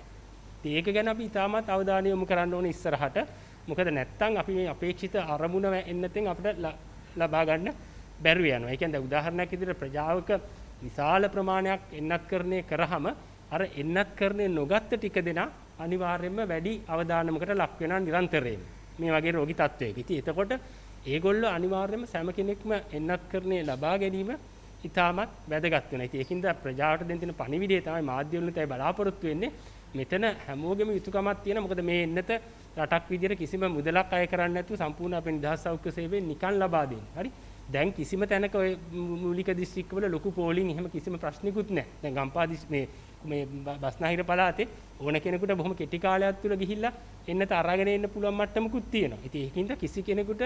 ඒක ගැන අපි තාමත් අවධානය යොමු කරන්න ඕනේ ඉස්සරහට. මොකද නැත්තම් අපි මේ අපේක්ෂිත අරමුණ එන්නතෙන් අපිට ලබා ගන්න බැරුව යනවා. ඒ කියන්නේ උදාහරණයක් විදිහට ප්‍රජාවක විශාල ප්‍රමාණයක් එන්නත් කරන්නේ කරාම අර එන්නත් කරන්නේ නොගත්ත ටික දෙනා අනිවාර්යයෙන්ම වැඩි අවධානමකට ලක් වෙනවා නිරන්තරයෙන්. මේ වගේ රෝගී තත්ත්වයක. ඉතින් එතකොට ඒගොල්ලෝ අනිවාර්යයෙන්ම සෑම කෙනෙක්ම එන්නත් කරන්නේ ලබා ගැනීම ඉතාමත් වැදගත් වෙනවා. ඉතින් ඒකින්ද ප්‍රජාවට දෙන්න තියෙන පණිවිඩය තමයි මාධ්‍ය වලින් තමයි බලාපොරොත්තු වෙන්නේ. මෙතන හැමෝගෙම යුතුයකමක් තියෙන. මොකද මේ එන්නත රටක් විදිහට කිසිම මුදලක් අය කරන්නේ නැතුව සම්පූර්ණ අපේ නිදහස් සෞඛ්‍ය සේවයෙන් නිකන් ලබා දෙන්නේ. හරි. දැන් කිසිම තැනක ඔය මූලික දිස්ත්‍රික්කවල ලොකු පෝලිං එහෙම කිසිම ප්‍රශ්නිකුත් නැහැ. දැන් ගම්පහ මේ බස්නාහිර පළාතේ ඕන කෙනෙකුට බොහොම කෙටි කාලයක් තුල ගිහිල්ලා එන්නත අරගෙන එන්න පුළුවන් මට්ටමකුත් තියෙනවා. ඉතින් ඒකින්ද කිසි කෙනෙකුට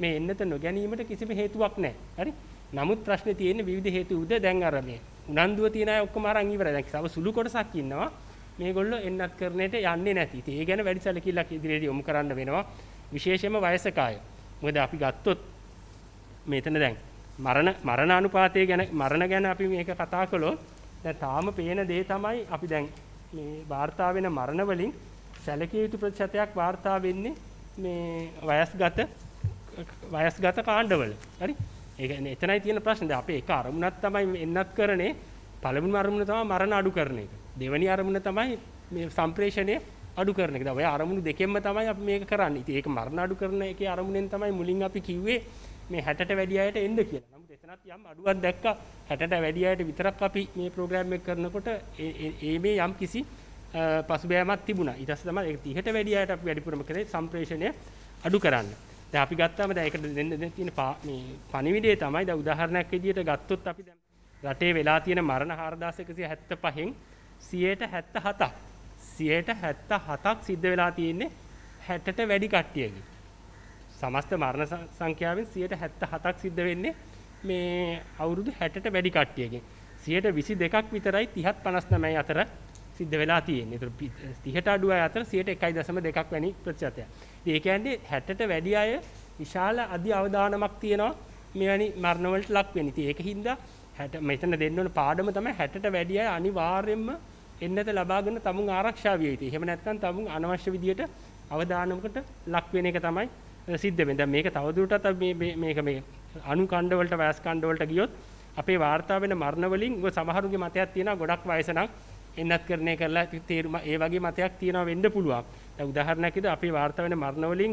මේ එන්නත නොගැනීමට කිසිම හේතුවක් නැහැ. හරි. නමුත් ප්‍රශ්නේ තියෙන්නේ විවිධ හේතු උද දැන් අර මේ උනන්දුව තියන අය ඔක්කොම අරන් ඉවරයි. දැන් තව සුළු කොටසක් ඉන්නවා මේගොල්ලෝ එන්නත් කරන්නට යන්නේ නැති. ඉතින් ඒ ගැන වැඩි සැලකිල්ලක් ඉදිරියේදී යොමු කරන්න වෙනවා. විශේෂයෙන්ම වයසක අය. මොකද අපි ගත්තොත් මෙතන දැන් මරණ අනුපාතය ගැන මරණ ගැන අපි මේක කතා කළොත් දැන් තාම පේන දේ තමයි අපි දැන් මේ වාර්තා වෙන මරණ වලින් සැලකිය යුතු ප්‍රතිශතයක් වාර්තා වෙන්නේ මේ වයස්ගත කාණ්ඩවල. හරි. ඒ කියන්නේ එතනයි තියෙන ප්‍රශ්නේ. දැන් අපේ එක අරමුණක් තමයි එන්නත් කරන්නේ. පළවෙනිම අරමුණ තමයි මරණ අඩු කරන එක. දෙවෙනි අරමුණ තමයි මේ සම්ප්‍රේෂණය අඩු කරන එක. දැන් ඔය අරමුණු දෙකෙන්ම තමයි අපි මේක කරන්නේ. ඉතින් ඒක මරණ අඩු කරන එකේ අරමුණෙන් තමයි මුලින් අපි කිව්වේ මේ 60ට වැඩි අයට එන්න කියලා. නමුත් එතනත් යම් අඩුවක් දැක්කා. 60ට වැඩි අයට විතරක් අපි මේ ප්‍රෝග්‍රෑම් එක කරනකොට මේ යම් කිසි පසුබෑමක් තිබුණා. ඊට පස්සේ තමයි ඒක 30ට වැඩි අයට අපි වැඩිපුරම කරේ සම්ප්‍රේෂණය අඩු කරන්න. දැන් අපි ගත්තාම දැන් ඒකට දෙන්න තියෙන මේ පණිවිඩය තමයි දැන් උදාහරණයක් විදිහට ගත්තොත් අපි දැන් රටේ වෙලා තියෙන මරණ 4175න් 177ක් සිද්ධ වෙලා තියෙන්නේ 60ට වැඩි කට්ටියගේ. සමස්ත මරණ සංඛ්‍යාවෙන් 177ක් සිද්ධ වෙන්නේ මේ අවුරුදු 60ට වැඩි කට්ටියගෙන්. 122ක් විතරයි 30ත් 59 අතර සිද්ධ වෙලා තියෙන්නේ. ඒතර 30ට අඩු අය අතර 1.2ක් වැනි ප්‍රතිශතයක්. ඒ කියන්නේ 60ට වැඩි අය විශාල අධි අවදානමක් තියෙනවා මෙවැනි මරණ වලට ලක් වෙන්නේ. ඉතින් ඒකින්ද 60 මෙතන දෙන්න ඕන පාඩම තමයි 60ට වැඩි අය අනිවාර්යයෙන්ම එන්නත ලබාගෙන තමුන් ආරක්ෂා විය යුතුයි. එහෙම නැත්නම් තමුන් අනවශ්‍ය විදියට අවදානමකට ලක් වෙන එක තමයි සිද්ධ වෙන්නේ. දැන් මේක තවදුරටත් මේක මේ අණු කණ්ඩ වලට වයස් කණ්ඩ වලට ගියොත් අපේ වාර්තා වෙන මරණ වලින් සමහරුගේ මතයක් තියෙනවා ගොඩක් වයස නම් එන්නත් කරණය කරලා තේරුම ඒ වගේ මතයක් තියෙනවා වෙන්න පුළුවන්. දැන් උදාහරණයක් විදිහට අපේ වාර්තා වෙන මරණ වලින්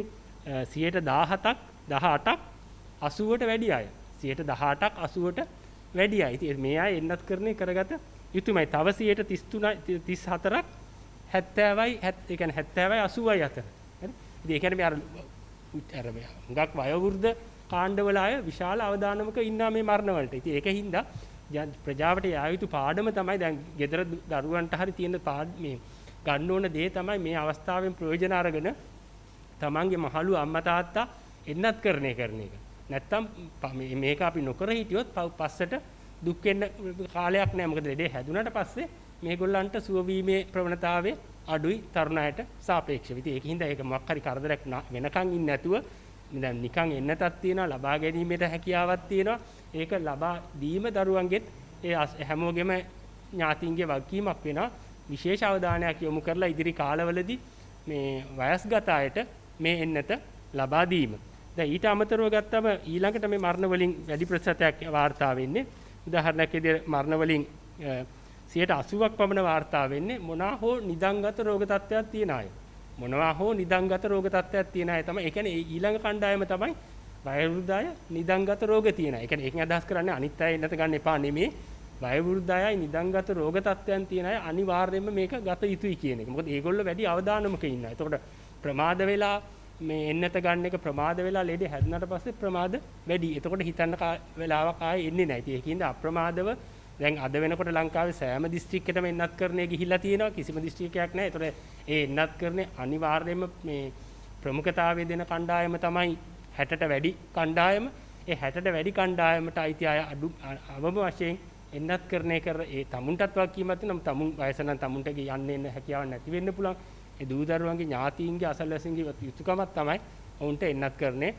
118ක් 80ට වැඩි අය 118ක් 80ට වැඩි අය. ඉතින් මේ අය එන්නත් කරණය කරගත යුතුමයි. තව 34ක් 70යි ඒ කියන්නේ 70යි 80යි අතර. හරි. ඉතින් ඒ කියන්නේ මේ හුඟක් වයෝවෘද්ධ කාණ්ඩවල අය විශාල අවදානමක ඉන්නා මේ මරණ වලට. ඉතින් ඒකින්ද ප්‍රජාවට යා යුතු පාඩම තමයි දැන් ගෙදර දරුවන්ට හරි තියෙන මේ ගන්න ඕන දේ තමයි මේ අවස්ථාවෙන් ප්‍රයෝජන අරගෙන තමන්ගේ මහලු අම්මා තාත්තා එන්නත්කරණය කරන එක. නැත්තම් මේක අපි නොකර හිටියොත් පස්සට දුක් වෙන්න කාලයක් නැහැ. මොකද ලෙඩේ හැදුනට පස්සේ මේගොල්ලන්ට සුව වීමේ ප්‍රවණතාවය අඩුයි තරුණයට සාපේක්ෂව. ඉතින් ඒකින්ද ඒක මොකක් හරි කරදරයක් වෙනකන් ඉන්නේ නැතුව දැන් නිකන් එන්නතක් තියෙනවා, ලබා ගැනීමට හැකියාවක් තියෙනවා. ඒක ලබා දීම දරුවන්ගෙත් ඒ හැමෝගෙම ඥාතීන්ගේ වගකීමක් වෙනවා. විශේෂ අවධානයක් යොමු කරලා ඉදිරි කාලවලදී මේ වයස්ගත අයට මේ එන්නත ලබා දීම. දැන් ඊට අමතරව ගත්තම ඊළඟට මේ මරණ වලින් වැඩි ප්‍රතිශතයක් වාර්තා වෙන්නේ. උදාහරණයක් විදිහට මරණ වලින් 80ක් පමණ වාර්තා වෙන්නේ මොනවා හෝ නිදන්ගත රෝග තත්ත්වයක් තියෙන අය. මොනවා හෝ නිදන්ගත රෝග තත්ත්වයක් තියෙන අය තමයි. ඒ කියන්නේ ඊළඟ කණ්ඩායම තමයි වයෝවෘද්ධ අය නිදන්ගත රෝග තියෙන අය. ඒ කියන්නේ ඒකෙන් අදහස් කරන්නේ අනිත් අය එන්නත ගන්න එපා නෙමෙයි. වයෝවෘද්ධ අය නිදන්ගත රෝග තත්ත්වයන් තියෙන අය අනිවාර්යයෙන්ම මේක ගත යුතුයි කියන එක. මොකද ඒගොල්ලෝ වැඩි අවදානමක ඉන්නවා. එතකොට ප්‍රමාද වෙලා මේ එන්නත ගන්න එක ප්‍රමාද වෙලා ලෙඩ හැදුනට පස්සේ ප්‍රමාද වැඩි. එතකොට හිතන්න වෙලාවක් ආයේ එන්නේ නැහැ. ඉතින් ඒකින්ද අප්‍රමාදව දැන් අද වෙනකොට ලංකාවේ සෑම දිස්ත්‍රික්කයකටම එන්නත්කරණය ගිහිල්ලා තියෙනවා. කිසිම දිස්ත්‍රික්කයක් නැහැ. ඒතකොට ඒ එන්නත්කරණය අනිවාර්යයෙන්ම මේ ප්‍රමුඛතාවය දෙන කණ්ඩායම තමයි 60ට වැඩි කණ්ඩායම. ඒ 60ට වැඩි කණ්ඩායමට අයිති අය අවම වශයෙන් එන්නත්කරණය කර ඒ තමුන්ටත් වගකීමක් තියෙනවා. තමුන් වයස නම් තමුන්ට යන්න එන්න හැකියාවක් නැති වෙන්න පුළුවන්. ඒ දූ දරුවන්ගේ ඥාතීන්ගේ අසල්වැසියන්ගේ යුතුයකමක් තමයි ඔවුන්ට එන්නත්කරණය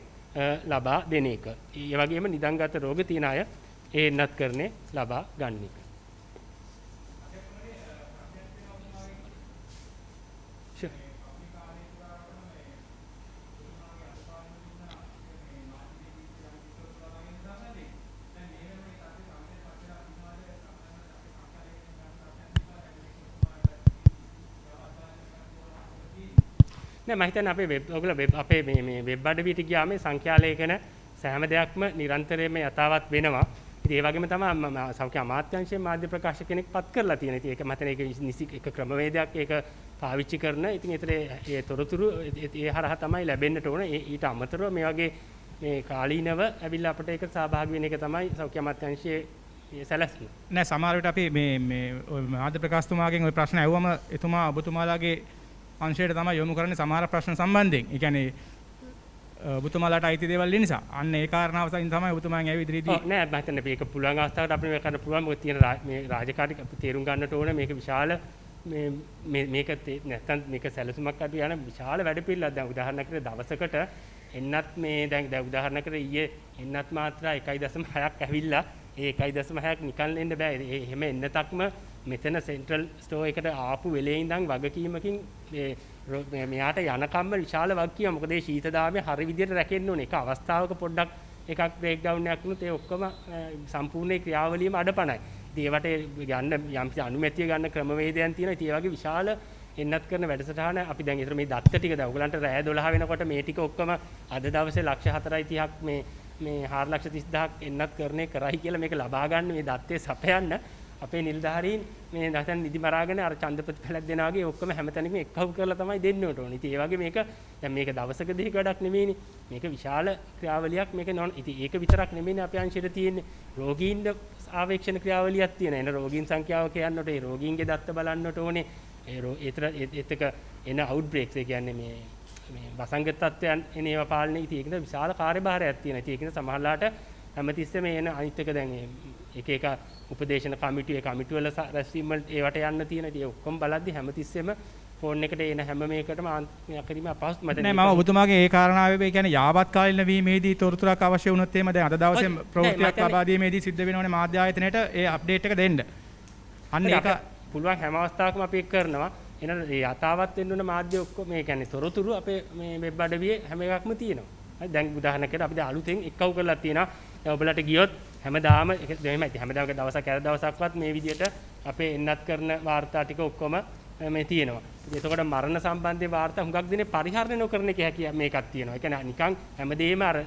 ලබා දෙන එක. ඒ වගේම නිදන්ගත රෝග තියෙන අය ඒ එන්නත්කරණය ලබා ගන්න එක. නෑ මම හිතන්නේ අපේ ඔයගොල්ලෝ අපේ මේ වෙබ් අඩවියට ගියාම මේ සංඛ්‍යාලේඛන සෑම දෙයක්ම නිරන්තරයෙන්ම යථාවත් වෙනවා. ඉතින් ඒ වගේම තමයි සෞඛ්‍ය අමාත්‍යාංශයේ මාධ්‍ය ප්‍රකාශක කෙනෙක් පත් කරලා තියෙන. ඉතින් ඒක මතන ඒක නිසි එක ක්‍රමවේදයක් ඒක පාවිච්චි කරන. ඉතින් ඒතර ඒ තොරතුරු ඒ හරහා තමයි ලැබෙන්නට ඕන. ඊට අමතරව මේ වගේ මේ කාලීනව ඇවිල්ලා අපිට ඒක සහභාගී වෙන එක තමයි සෞඛ්‍ය අමාත්‍යාංශයේ සැලැස්ම. නෑ සමහර විට අපි මේ මාධ්‍ය ප්‍රකාශතුමාගෙන් ওই ප්‍රශ්න ඇහුවම එතුමා ඔබතුමාලාගේ අංශයට තමයි යොමු කරන්නේ සමහර ප්‍රශ්න සම්බන්ධයෙන්. ඒ කියන්නේ ඔබතුමාලාට අයිති දේවල් නිසා. අන්න ඒ කාරණාව තමයි ඔබතුමාන් ඇවි ඉදිරියේදී. ඔව් නෑ මම හිතන්නේ මේක පුළුවන් අවස්ථාවකට අපිට මේක කරන්න පුළුවන්. මොකද තියෙන මේ රාජකාරී අපි තේරුම් ගන්නට ඕන මේක විශාල මේක නැත්තම් මේක සැලසුමක් අඩු යන විශාල වැඩපිළිවෙලක්. දැන් උදාහරණයක් විදිහට දවසකට එන්නත් මේ දැන් උදාහරණයක් විදිහට ඊයේ එන්නත් මාත්‍රා 1.6ක් ඇවිල්ලා ඒ 1.6ක් නිකන් එන්න බෑ. එහෙම එන්නතක්ම මෙතන සෙන්ට්‍රල් ස්ටෝර් එකට ආපු වෙලේ ඉඳන් වගකීමකින් මෙයාට යනකම්ම විශාල වගකීමක්. මොකද මේ ශීතදාමයේ හරි විදියට රැකෙන්න ඕනේ. එක අවස්ථාවක පොඩ්ඩක් එකක් බ්‍රේක් ඩවුන් එකක් වුණොත් ඒ ඔක්කොම සම්පූර්ණ ක්‍රියාවලියම අඩපණයි. ඉතින් ඒවට යන්න යම් අනුමැතිය ගන්න ක්‍රමවේදයන් තියෙනවා. ඉතින් ඒ වගේ විශාල එන්නත් කරන වැඩසටහන අපි දැන් ඒතර මේ දත්ත ටික දැන් ඔයගලන්ට රෑ 12 වෙනකොට මේ ටික ඔක්කොම අද දවසේ 4.30ක් මේ 4,30,000ක් එන්නත් කරන්නේ කරයි කියලා මේක ලබා ගන්න මේ දත්තේ සපයන්න අපේ නිලධාරීන් මේ නැතන් නිදි මරාගෙන අර ඡන්ද ප්‍රතිඵලයක් දෙනා වගේ ඔක්කොම හැමතැනකම එක්කව කරලා තමයි දෙන්න ඕනේ. ඉතින් ඒ වගේ මේක දැන් මේක දවසක දෙක වැඩක් නෙමෙයිනේ. මේක විශාල ක්‍රියාවලියක්. මේක ඉතින් ඒක විතරක් නෙමෙයිනේ අපේ අංශයට තියෙන්නේ. රෝගීන්ද ආවේක්ෂණ ක්‍රියාවලියක් තියෙන. එන රෝගීන් සංඛ්‍යාව කියන්නට ඒ රෝගීන්ගේ දත්ත බලන්නට ඕනේ. ඒතක එන අවුට්බ්‍රේක්ස් ඒ කියන්නේ මේ වසංගත තත්ත්වයන් එන ඒවා පාලනය. ඉතින් ඒකද විශාල කාර්යභාරයක් තියෙනවා. ඉතින් ඒකද සමහරලාට හැමතිස්සෙම එන අනිත් එක දැන් එක උපදේශන කමිටු ඒ කමිටු වල රැස්වීම වලට ඒවට යන්න තියෙන. ඉතින් ඔක්කොම බලද්දි හැමතිස්සෙම ෆෝන් එකට එන හැම මේකටම ආන්ත්‍රණය කිරීම අපහසු මත නෑ. මම ඔබතුමාගේ ඒ කාරණාවේ ඒ කියන්නේ යාවත් කාලින වීමේදී තොරතුරක් අවශ්‍ය වුණොත් එහෙම දැන් අද දවසේ ප්‍රවෘත්තියක් ලබා දීමේදී සිද්ධ වෙනවනේ මාධ්‍ය ආයතනයට ඒ අප්ඩේට් එක දෙන්න. අන්න ඒක පුළුවන් හැම අවස්ථාවකම අපි ඒක කරනවා. එන යථාවත් වෙන්න ඕන මාධ්‍ය ඔක්කොම මේ කියන්නේ තොරතුරු අපේ මේ වෙබ් අඩවියේ හැම එකක්ම තියෙනවා. හරි දැන් උදාහරණයකට අපි දැන් අලුතෙන් එක්කව කරලා තියෙනවා. දැන් ඔබලට ගියොත් හැමදාම එහෙමයි හැමදාම දවසක් ඇර දවසක්වත් මේ විදිහට අපේ එන්නත් කරන වාර්තා ටික ඔක්කොම මේ තියෙනවා. එතකොට මරණ සම්බන්ධයේ වාර්තා හුඟක් දිනේ පරිහරණය නොකරන එක හැකියාව මේකක් තියෙනවා. ඒ කියන්නේ නිකන් හැමදේම අර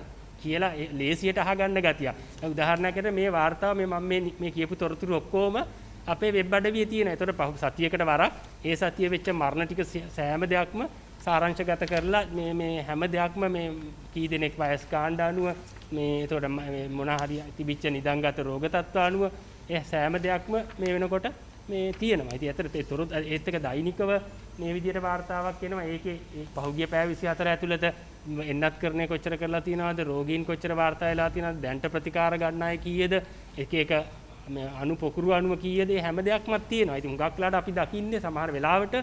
කියලා ලේසියට අහගන්න ගතිය. දැන් උදාහරණයකට මේ වාර්තාව මම මේ කියපු තොරතුරු ඔක්කොම අපේ වෙබ් අඩවියේ තියෙනවා. ඒතකොට පහු සතියකට වරක් ඒ සතියේ වෙච්ච මරණ ටික සෑම දෙයක්ම සාරාංශගත කරලා මේ හැම දෙයක්ම මේ කී දෙනෙක් වයස් කාණ්ඩ අනුව මේ ඒතකොට මොන හරි තිබිච්ච නිදන්ගත රෝග තත්ත්ව අනුව ඒ සෑම දෙයක්ම මේ වෙනකොට මේ තියෙනවා. ඉතින් ඇත්තට ඒ තොරතුරු ඒත් එක දෛනිකව මේ විදිහට වාර්තාවක් එනවා. ඒකේ පහුගිය පැය 24 ඇතුළත එන්නත් කරන්නේ කොච්චර කරලා තියෙනවද, රෝගීන් කොච්චර වාර්තා වෙලා තියෙනවද, දැන්ට ප්‍රතිකාර ගන්න අය කීයද, එක අණු පොකුරු අණුව කීයද, හැම දෙයක්ම තියෙනවා. ඉතින් හුඟක් වෙලාවට අපි දකින්නේ සමහර වෙලාවට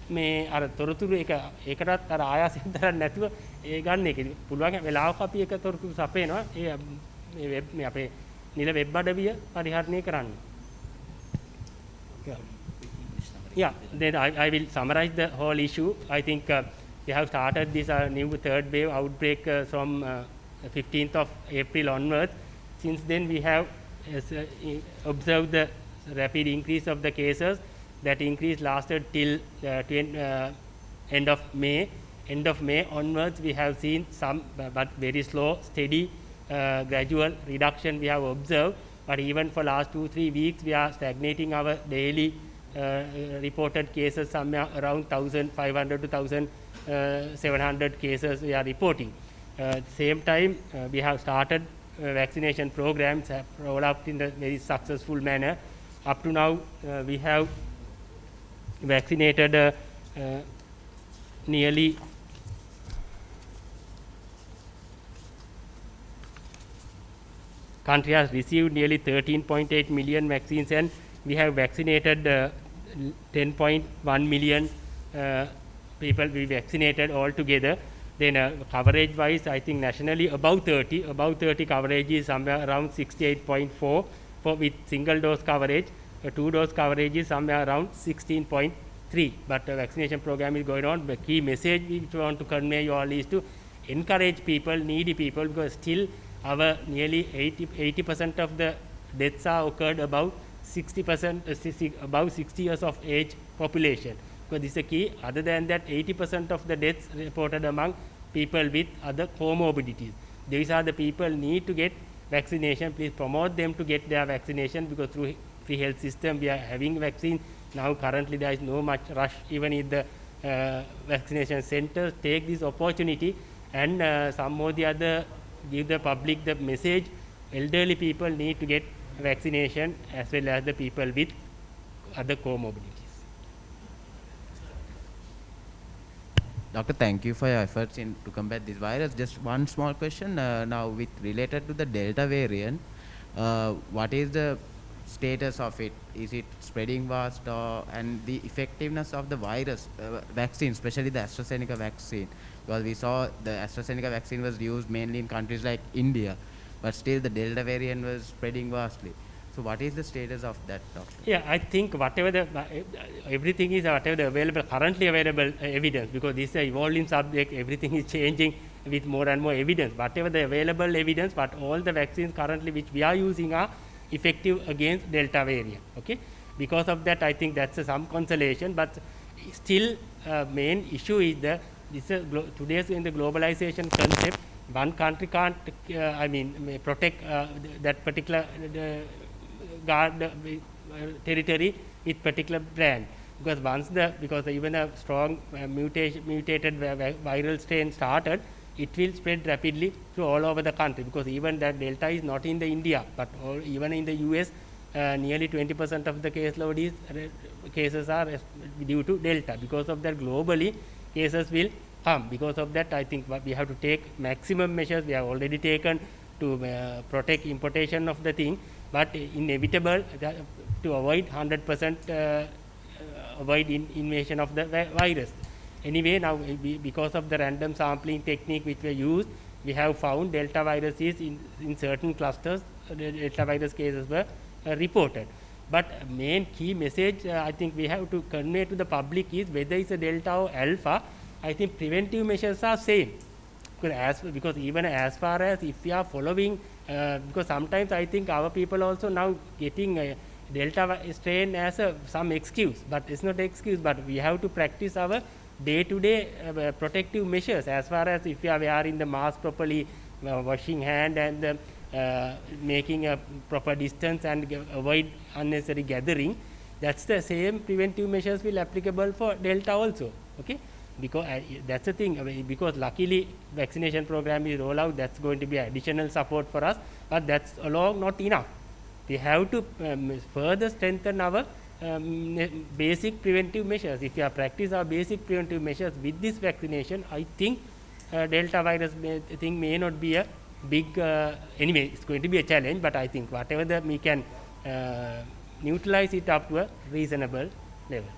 මේ අර තොරතුරු ඒකටත් අර ආයාසයෙන් තරන්නේ නැතුව ඒ ගන්න එක. පුළුවන් වෙලාවක අපි ඒක තොරතුරු සපයනවා. මේ අපේ නිල වෙබ් අඩවිය පරිහරණය කරන්න. Yeah, then I will summarize the whole issue. I think we have started this new third wave outbreak from 15th of April onwards. Since then, we have observed the rapid increase of the cases. That increase lasted till end of May. End of May onwards, we have seen some, but very slow, steady, gradual reduction we have observed. But even for last 2-3 weeks, we are stagnating our daily reported cases somewhere around 1,500 to 1,700 cases we are reporting. Same time, we have started vaccination programs, have rolled out in a very successful manner. Up to now, we have vaccinated nearly country has received nearly 13.8 million vaccines, and we have vaccinated 10.1 million people we vaccinated altogether. Then coverage wise, I think nationally above 30 coverage is somewhere around 68.4 for with single dose coverage. 2-dose coverage is somewhere around 16.3. But the vaccination program is going on. The key message we want to convey you all is to encourage people, needy people, because still our nearly 80% of the deaths are occurred above 60%, above 60 years of age population. Because this is a key. Other than that, 80% of the deaths reported among people with other comorbidities. These are the people need to get vaccination. Please promote them to get their vaccination, because through free health system we are having vaccine. Now currently there is no much rush even in the vaccination centers. Take this opportunity and some more the other give the public the message. Elderly people need to get vaccination as well as the people with other comorbidities. Doctor, thank you for your efforts to combat this virus. Just one small question now with related to the Delta variant. What is the status of it? Is it spreading fast, and the effectiveness of the virus vaccine, especially the AstraZeneca vaccine? Because we saw the AstraZeneca vaccine was used mainly in countries like India, but still the Delta variant was spreading vastly. So what is the status of that, doctor? Yeah, I think whatever the everything is whatever the available currently available evidence, because this is an evolving subject, everything is changing with more and more evidence. Whatever the available evidence, but all the vaccines currently which we are using are effective against Delta variant. Okay, because of that, I think that's some consolation. But still, main issue is today's in the globalization concept. One country can't, protect that particular territory with particular brand, because because even a strong mutated viral strain started, it will spread rapidly to all over the country, because even that Delta is not in the India, but even in the US, nearly 20% of the cases are due to Delta. Because of that, globally cases will come. Because of that, I think we have to take maximum measures. We have already taken to protect importation of the thing, but inevitable to avoid 100% avoid invasion of the virus. Anyway, now because of the random sampling technique which we used, we have found Delta viruses in certain clusters. Delta virus cases were reported. But main key message I think we have to convey to the public is whether it's a Delta or Alpha, I think preventive measures are same. Because even as far as if we are following, because sometimes I think our people also now getting a Delta strain as some excuse, but it's not excuse, but we have to practice our day-to-day protective measures, as far as if we are wearing the mask properly, washing hand and making a proper distance and avoid unnecessary gathering. That's the same preventive measures will applicable for Delta also. Okay, because that's the thing, because luckily vaccination program is rolled out, that's going to be additional support for us, but that's alone not enough. We have to further strengthen our basic preventive measures. If you are practice our basic preventive measures with this vaccination, I think Delta virus thing may not be a big, anyway, it's going to be a challenge, but I think whatever that we can neutralize it up to a reasonable level.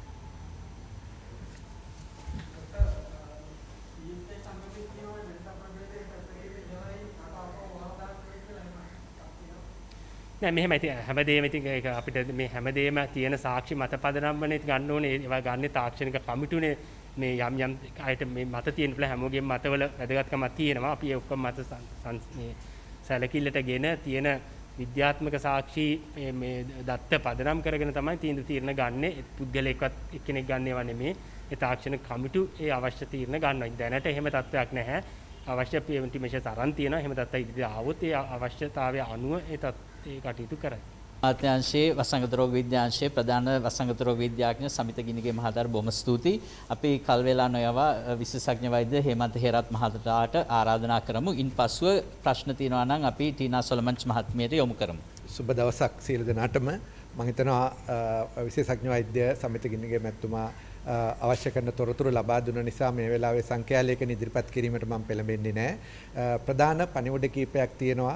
නෑ මෙහෙම ඉතින් හැමදේම ඉතින් ඒක අපිට මේ හැමදේම තියෙන සාක්ෂි මත පදනම්වනේ ගන්න ඕනේ ඒවා ගන්න තාක්ෂණික කමිටුනේ මේ යම් අයට මේ මත තියෙන බල හැමෝගෙම මතවල වැදගත්කමක් තියෙනවා අපි ඒ ඔක්කොම මත මේ සැලකිල්ලටගෙන තියෙන විද්‍යාත්මක සාක්ෂි මේ දත්ත පදනම් කරගෙන තමයි තීරණ ගන්නෙ පුද්ගලයෙක්වත් එක්කෙනෙක් ගන්නේව නෙමේ ඒ තාක්ෂණික කමිටු ඒ අවශ්‍ය තීරණ ගන්නවා දැනට එහෙම තත්ත්වයක් නැහැ අවශ්‍ය ප්‍රෙවෙන්ටිව් මෙෂර්ස් අරන් තියෙනවා එහෙම තත්ත්වයක් ඉදිරියට ආවොත් ඒ අවශ්‍යතාවය අනුව ඒ කටයුතු කරයි. අමාත්‍යාංශයේ වසංගත රෝග විද්‍යාංශයේ ප්‍රධාන වසංගත රෝග විද්‍යාඥ සමිත ගිනිගේ මහතාට බොහොම ස්තුතියි. අපි කල් වේලා නොයවා විශේෂඥ වෛද්‍ය හේමන්ත හේරත් මහතාට ආරාධනා කරමු. ඉන්පසුව ප්‍රශ්න තියෙනවා නම් අපි ටීනා සොලමන්ස් මහත්මියට යොමු කරමු. සුබ දවසක් සියලු දෙනාටම. මම හිතනවා විශේෂඥ වෛද්‍ය සමිත ගිනිගේ මැතිතුමා අවශ්‍ය කරන තොරතුරු ලබා දුන්න නිසා මේ වෙලාවේ සංඛ්‍යා ලේඛන ඉදිරිපත් කිරීමට මම පෙළඹෙන්නේ නැහැ. ප්‍රධාන පණිවුඩ කීපයක් තියෙනවා.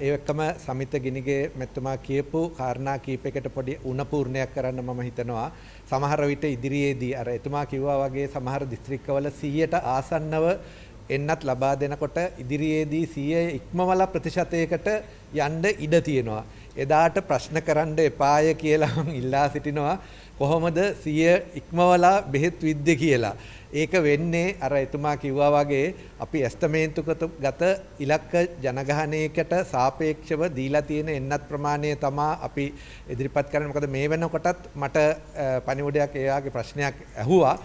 ඒකම සමිත ගිනිගේ මෙතුමා කියපු කාරණා කීපයකට පොඩි උණපූර්ණයක් කරන්න මම හිතනවා. සමහර විට ඉදිරියේදී අර එතුමා කිව්වා වගේ සමහර දිස්ත්‍රික්කවල 100ට ආසන්නව එන්නත් ලබා දෙනකොට ඉදිරියේදී 100 ඉක්මවල ප්‍රතිශතයකට යන්න ඉඩ තියෙනවා. එදාට ප්‍රශ්න කරන්න එපාය කියලා මම ඉල්ලා සිටිනවා. කොහොමද 100 ඉක්මවලා බෙහෙත් විද්ද කියලා. ඒක වෙන්නේ අර එතුමා කිව්වා වගේ අපි ඇස්තමේන්තුගත ඉලක්ක ජනගහනයකට සාපේක්ෂව දීලා තියෙන එන්නත් ප්‍රමාණය තමයි අපි ඉදිරිපත් කරන්නේ. මොකද මේ වෙනකොටත් මට පණිවුඩයක් එයාගේ ප්‍රශ්නයක් ඇහුවා.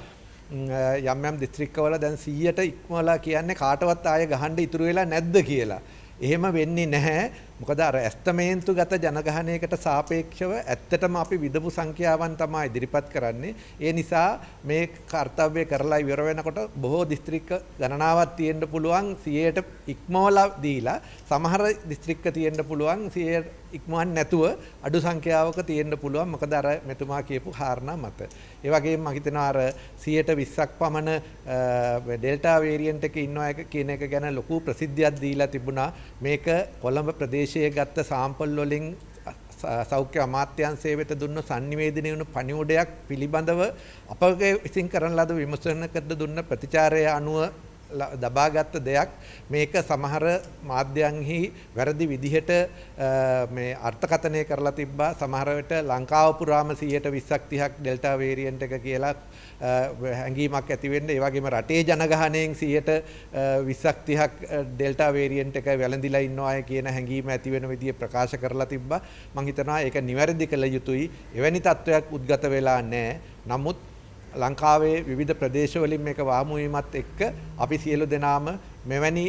යම් දිස්ත්‍රික්කවල දැන් 100ට ඉක්මවලා කියන්නේ කාටවත් ආයෙ ගහන්න ඉතුරු වෙලා නැද්ද කියලා. එහෙම වෙන්නේ නැහැ. මොකද අර ඇස්තමේන්තුගත ජනගහනයකට සාපේක්ෂව ඇත්තටම අපි විදපු සංඛ්‍යාවන් තමයි ඉදිරිපත් කරන්නේ. ඒ නිසා මේ කාර්යය කරලා ඉවර වෙනකොට බොහෝ දිස්ත්‍රික්ක ගණනාවක් තියෙන්න පුළුවන් 100ට ඉක්මවලා දීලා සමහර දිස්ත්‍රික්ක තියෙන්න පුළුවන් 100 ඉක්මවන්නේ නැතුව අඩු සංඛ්‍යාවක තියෙන්න පුළුවන්. මොකද අර මෙතුමා කියපු කාරණා මත. ඒ වගේම මම හිතනවා අර 120ක් පමණ ඩෙල්ටා වේරියන්ට් එකේ ඉන්නවා කියන එක ගැන ලොකු ප්‍රසිද්ධියක් දීලා තිබුණා. මේක කොළඹ ප්‍රදේශයේ ගත්ත සාම්පල් වලින් සෞඛ්‍ය අමාත්‍යාංශයේ වෙත දුන්න sannivedana වුණු පණිවුඩයක් පිළිබඳව අපගේ විසින් කරන ලද විමර්ශනකට දුන්න ප්‍රතිචාරය අනුව දබාගත් දෙයක්. මේක සමහර මාධ්‍යයන්හි වැරදි විදිහට මේ අර්ථකථනය කරලා තිබ්බා. සමහර විට ලංකාව පුරාම 120ක් 30ක් ඩෙල්ටා වේරියන්ට් එක කියලා හැඟීමක් ඇති වෙන්න. ඒ වගේම රටේ ජනගහනයෙන් 120ක් 30ක් ඩෙල්ටා වේරියන්ට් එක වැළඳිලා ඉන්නවා කියන හැඟීම ඇති වෙන විදිය ප්‍රකාශ කරලා තිබ්බා. මම හිතනවා ඒක නිවැරදි කළ යුතුයි. එවැනි තත්වයක් උද්ගත වෙලා නැහැ. නමුත් ලංකාවේ විවිධ ප්‍රදේශවලින් මේක වාමු වීමත් එක්ක අපි සියලු දෙනාම මෙවැනි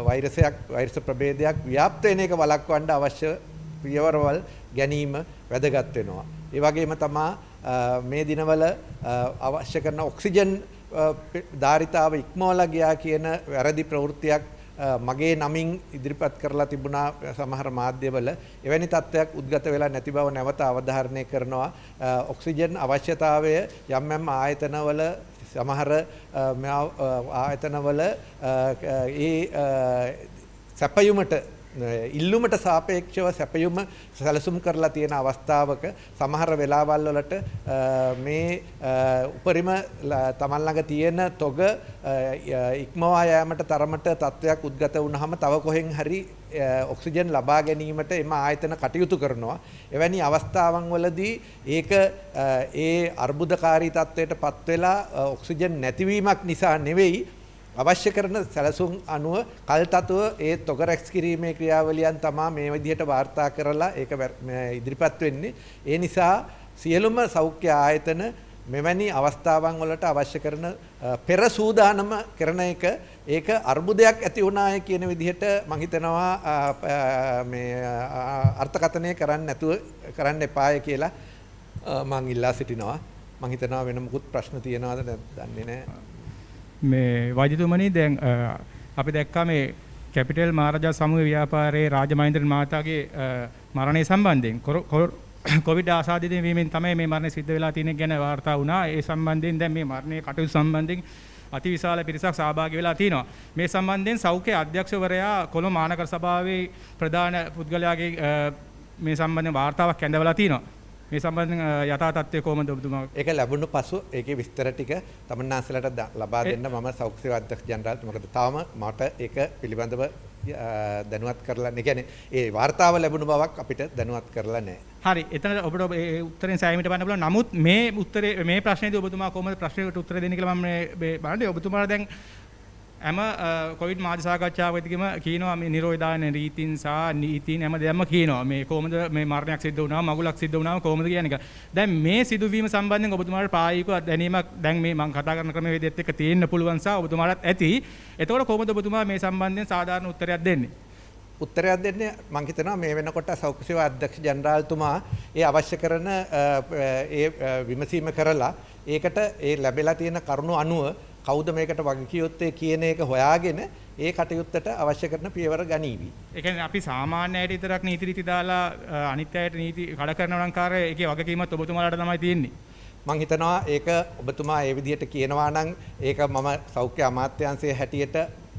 වෛරස් ප්‍රභේදයක් ව්‍යාප්ත වෙන එක වළක්වන්න අවශ්‍ය පියවරවල් ගැනීම වැදගත් වෙනවා. ඒ වගේම තමයි මේ දිනවල අවශ්‍ය කරන ඔක්සිජන් ධාරිතාව ඉක්මවලා ගියා කියන වැරදි ප්‍රවෘත්තියක් මගේ නමින් ඉදිරිපත් කරලා තිබුණා සමහර මාධ්‍යවල. එවැනි තත්ත්වයක් උද්ගත වෙලා නැති බව නැවත අවධාරණය කරනවා. ඔක්සිජන් අවශ්‍යතාවය යම් ආයතනවල සමහර ආයතනවල ඒ සැපයුමට ඉල්ලුමට සාපේක්ෂව සැපයුම සැලසුම් කරලා තියෙන අවස්ථාවක සමහර වෙලාවල් වලට මේ උපරිම තමන් ළඟ තියෙන තොග ඉක්මවා යෑමට තරමට තත්වයක් උද්ගත වුණාම තව කොහෙන් හරි ඔක්සිජන් ලබා ගැනීමට එම ආයතන කටයුතු කරනවා. එවැනි අවස්ථාවන් වලදී ඒක ඒ අර්බුදකාරී තත්වයට පත් වෙලා ඔක්සිජන් නැතිවීමක් නිසා නෙවෙයි අවශ්‍ය කරන සැලසුම් අනුව කල්තතුව ඒ තොග රැක්ස් කිරීමේ ක්‍රියාවලියන් තමා මේ විදිහට වාර්තා කරලා ඒක ඉදිරිපත් වෙන්නේ. ඒ නිසා සියලුම සෞඛ්‍ය ආයතන මෙවැනි අවස්ථාවන් වලට අවශ්‍ය කරන පෙර සූදානම කරන එක ඒක අර්බුදයක් ඇති වුණාය කියන විදිහට මම හිතනවා මේ අර්ථකථනය කරන්න නැතුව කරන්න එපාය කියලා මම ඉල්ලා සිටිනවා. මම හිතනවා වෙන මොකුත් ප්‍රශ්න තියනවාද දන්නේ නැහැ. මේ වෛද්‍යතුමනි දැන් අපි දැක්කා මේ කැපිටල් මහරජා සමූහ ව්‍යාපාරයේ රාජමහේන්ද්‍රන් මහතාගේ මරණය සම්බන්ධයෙන් කොවිඩ් ආසාදිත වීමෙන් තමයි මේ මරණය සිද්ධ වෙලා තියෙන ගැන වාර්තා වුණා. ඒ සම්බන්ධයෙන් දැන් මේ මරණයේ කටයුතු සම්බන්ධයෙන් අතිවිශාල පිරිසක් සහභාගී වෙලා තිනවා. මේ සම්බන්ධයෙන් සෞඛ්‍ය අධ්‍යක්ෂවරයා කොළඹ මහනගර සභාවේ ප්‍රධාන පුද්ගලයාගේ මේ සම්බන්ධයෙන් වාර්තාවක් ඇඳවලා තිනවා. මේ සම්බන්ධයෙන් යථා තත්ත්වය කොහොමද ඔබතුමා? ඒක ලැබුණු පසු ඒකේ විස්තර ටික තමන්නාන්සලට ලබා දෙන්න මම සෞඛ්‍ය සේවා අධ්‍යක්ෂ ජනරාල්ට මොකද තාම මට ඒක පිළිබඳව දැනුවත් කරලා නැහැ. කියන්නේ ඒ වාර්තාව ලැබුණු බවක් අපිට දැනුවත් කරලා නැහැ. හරි. එතන ඔබට ඒ උත්තරෙන් සෑහීමට බලන්න පුළුවන්. නමුත් මේ ප්‍රශ්නේදී ඔබතුමා කොහොමද ප්‍රශ්නෙට උත්තර දෙන්නේ කියලා මම මේ බලන්නේ. ඔබතුමාලා දැන් හැම කොවිඩ් මාධ්‍ය සාකච්ඡාවකදීම කියනවා මේ නිරෝධායන රීතීන් සහ නීතීන් හැම දෙයක්ම කියනවා. මේ කොහොමද මේ මරණයක් සිද්ධ වුණාම මගුලක් සිද්ධ වුණාම කොහොමද කියන්නේ එක. දැන් මේ සිදුවීම සම්බන්ධයෙන් ඔබතුමාට ප්‍රායෝගිකව දැනීමක් දැන් මේ මම කතා කරන ක්‍රමවේදයත් එක්ක තියෙන්න පුළුවන් සහ ඔබතුමාලත් ඇති. එතකොට කොහොමද ඔබතුමා මේ සම්බන්ධයෙන් සාධාරණ උත්තරයක් දෙන්නේ? උත්තරයක් දෙන්නේ මම හිතනවා මේ වෙනකොට සෞඛ්‍ය සේවා අධ්‍යක්ෂ ජනරාල්තුමා ඒ අවශ්‍ය කරන ඒ විමසීම කරලා ඒකට ඒ ලැබෙලා තියෙන කරුණු අනුව කවුද මේකට වගකිය යුත්තේ කියන එක හොයාගෙන ඒ කටයුත්තට අවශ්‍ය කරන පියවර ගනීවි. ඒ කියන්නේ අපි සාමාන්‍ය අයට විතරක් නීති රීති දාලා අනිත් අයට නීති කඩ කරනවා නම් කාර්යය ඒකේ වගකීමත් ඔබතුමාලාට තමයි තියෙන්නේ. මම හිතනවා ඒක ඔබතුමා ඒ විදිහට කියනවා නම් ඒක මම සෞඛ්‍ය අමාත්‍යාංශයේ හැටියට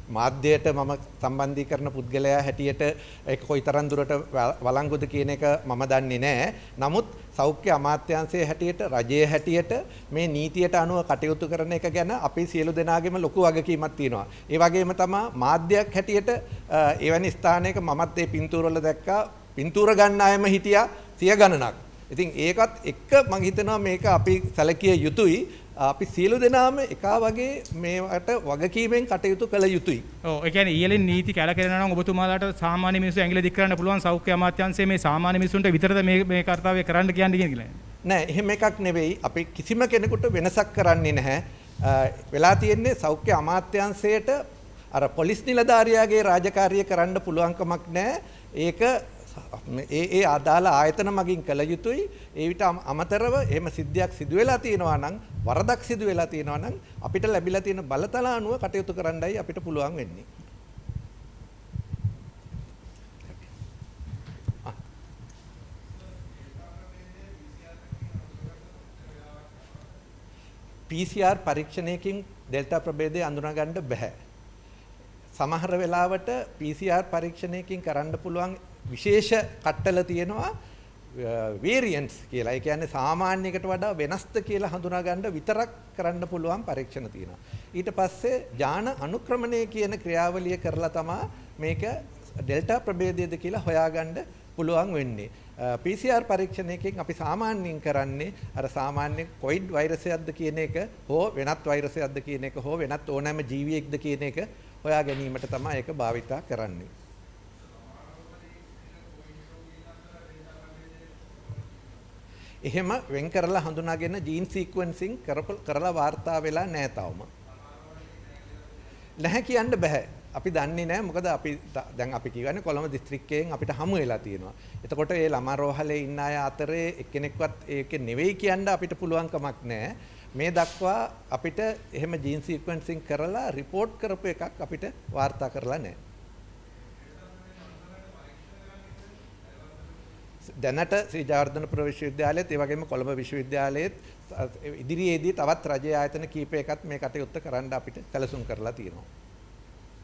මාධ්‍යයට මම සම්බන්ධීකරන පුද්ගලයා හැටියට ඒක කොයිතරම් දුරට වළංගුද කියන එක මම දන්නේ නැහැ. නමුත් සෞඛ්‍ය අමාත්‍යාංශයේ හැටියට රජයේ හැටියට මේ නීතියට අනුව කටයුතු කරන එක ගැන අපි සියලු දෙනාගේම ලොකු වගකීමක් තියෙනවා. ඒ වගේම තමයි මාධ්‍යයක් හැටියට එවැනි ස්ථානයක මමත් ඒ පින්තූර වල දැක්කා පින්තූර ගන්න අයම හිටියා 100 ගණනක්. ඉතින් ඒකත් එක්ක මම හිතනවා මේක අපි සැලකිය යුතුයි. අපි සියලු දෙනාම එකා වගේ මේවට වගකීමෙන් කටයුතු කළ යුතුයි. ඔව් ඒ කියන්නේ ඊළඟ නීති කැලකෙනවා නම් ඔබතුමාලාට සාමාන්‍ය මිනිස්සු ඇඟිලි දික් කරන්න පුළුවන් සෞඛ්‍ය අමාත්‍යාංශයේ මේ සාමාන්‍ය මිනිසුන්ට විතරද මේ කාර්යය කරන්න කියන්නේ කියලා. නෑ එහෙම එකක් නෙවෙයි. අපි කිසිම කෙනෙකුට වෙනසක් කරන්නේ නැහැ. වෙලා තියෙන්නේ සෞඛ්‍ය අමාත්‍යාංශයට අර පොලිස් නිලධාරියාගේ රාජකාරිය කරන්න පුළුවන්කමක් නැහැ. ඒක ඒ ආදාළ ආයතන මගින් කළ යුතුයි. ඒ විට අමතරව එහෙම සිද්ධියක් සිදු වෙලා තියෙනවා නම් වරදක් සිදු වෙලා තියෙනවා නම් අපිට ලැබිලා තියෙන බලතල අනුව කටයුතු කරන්නයි අපිට පුළුවන් වෙන්නේ. PCR පරීක්ෂණයකින් ඩෙල්ටා ප්‍රභේදය අඳුනගන්න බෑ. සමහර වෙලාවට PCR පරීක්ෂණයකින් කරන්න පුළුවන් විශේෂ කට්ටල තියෙනවා වේරියන්ට්ස් කියලා. ඒ කියන්නේ සාමාන්‍යයකට වඩා වෙනස්ද කියලා හඳුනා ගන්න විතරක් කරන්න පුළුවන් පරීක්ෂණ තියෙනවා. ඊට පස්සේ ජාන අනුක්‍රමණය කියන ක්‍රියාවලිය කරලා තමයි මේක ඩෙල්ටා ප්‍රභේදයේද කියලා හොයාගන්න පුළුවන් වෙන්නේ. PCR පරීක්ෂණයකින් අපි සාමාන්‍යයෙන් කරන්නේ අර සාමාන්‍ය කොවිඩ් වෛරසයක්ද කියන එක හෝ වෙනත් වෛරසයක්ද කියන එක හෝ වෙනත් ඕනෑම ජීවියෙක්ද කියන එක හොයා ගැනීමට තමයි ඒක භාවිතා කරන්නේ. එහෙම වෙන් කරලා හඳුනාගෙන ජීන් සීක්වෙන්සින් කරලා වාර්තා වෙලා නැහැ තවම. නැහැ කියන්න බෑ. අපි දන්නේ නැහැ මොකද අපි දැන් අපි කියන්නේ කොළඹ දිස්ත්‍රික්කයෙන් අපිට හමු වෙලා තියෙනවා. එතකොට ඒ ළමා රෝහලේ ඉන්න අය අතරේ එක්කෙනෙක්වත් ඒක නෙවෙයි කියන්න අපිට පුළුවන් කමක් නැහැ. මේ දක්වා අපිට එහෙම ජීන් සීක්වෙන්සින් කරලා රිපෝට් කරපු එකක් අපිට වාර්තා කරලා නැහැ. දැනට ශ්‍රී ජයවර්ධනපුර විශ්වවිද්‍යාලයේත් ඒ වගේම කොළඹ විශ්වවිද්‍යාලයේත් ඉදිරියේදී තවත් රජයේ ආයතන කීපයකත් මේ කටයුත්ත කරන්න අපිට සැලසුම් කරලා තියෙනවා.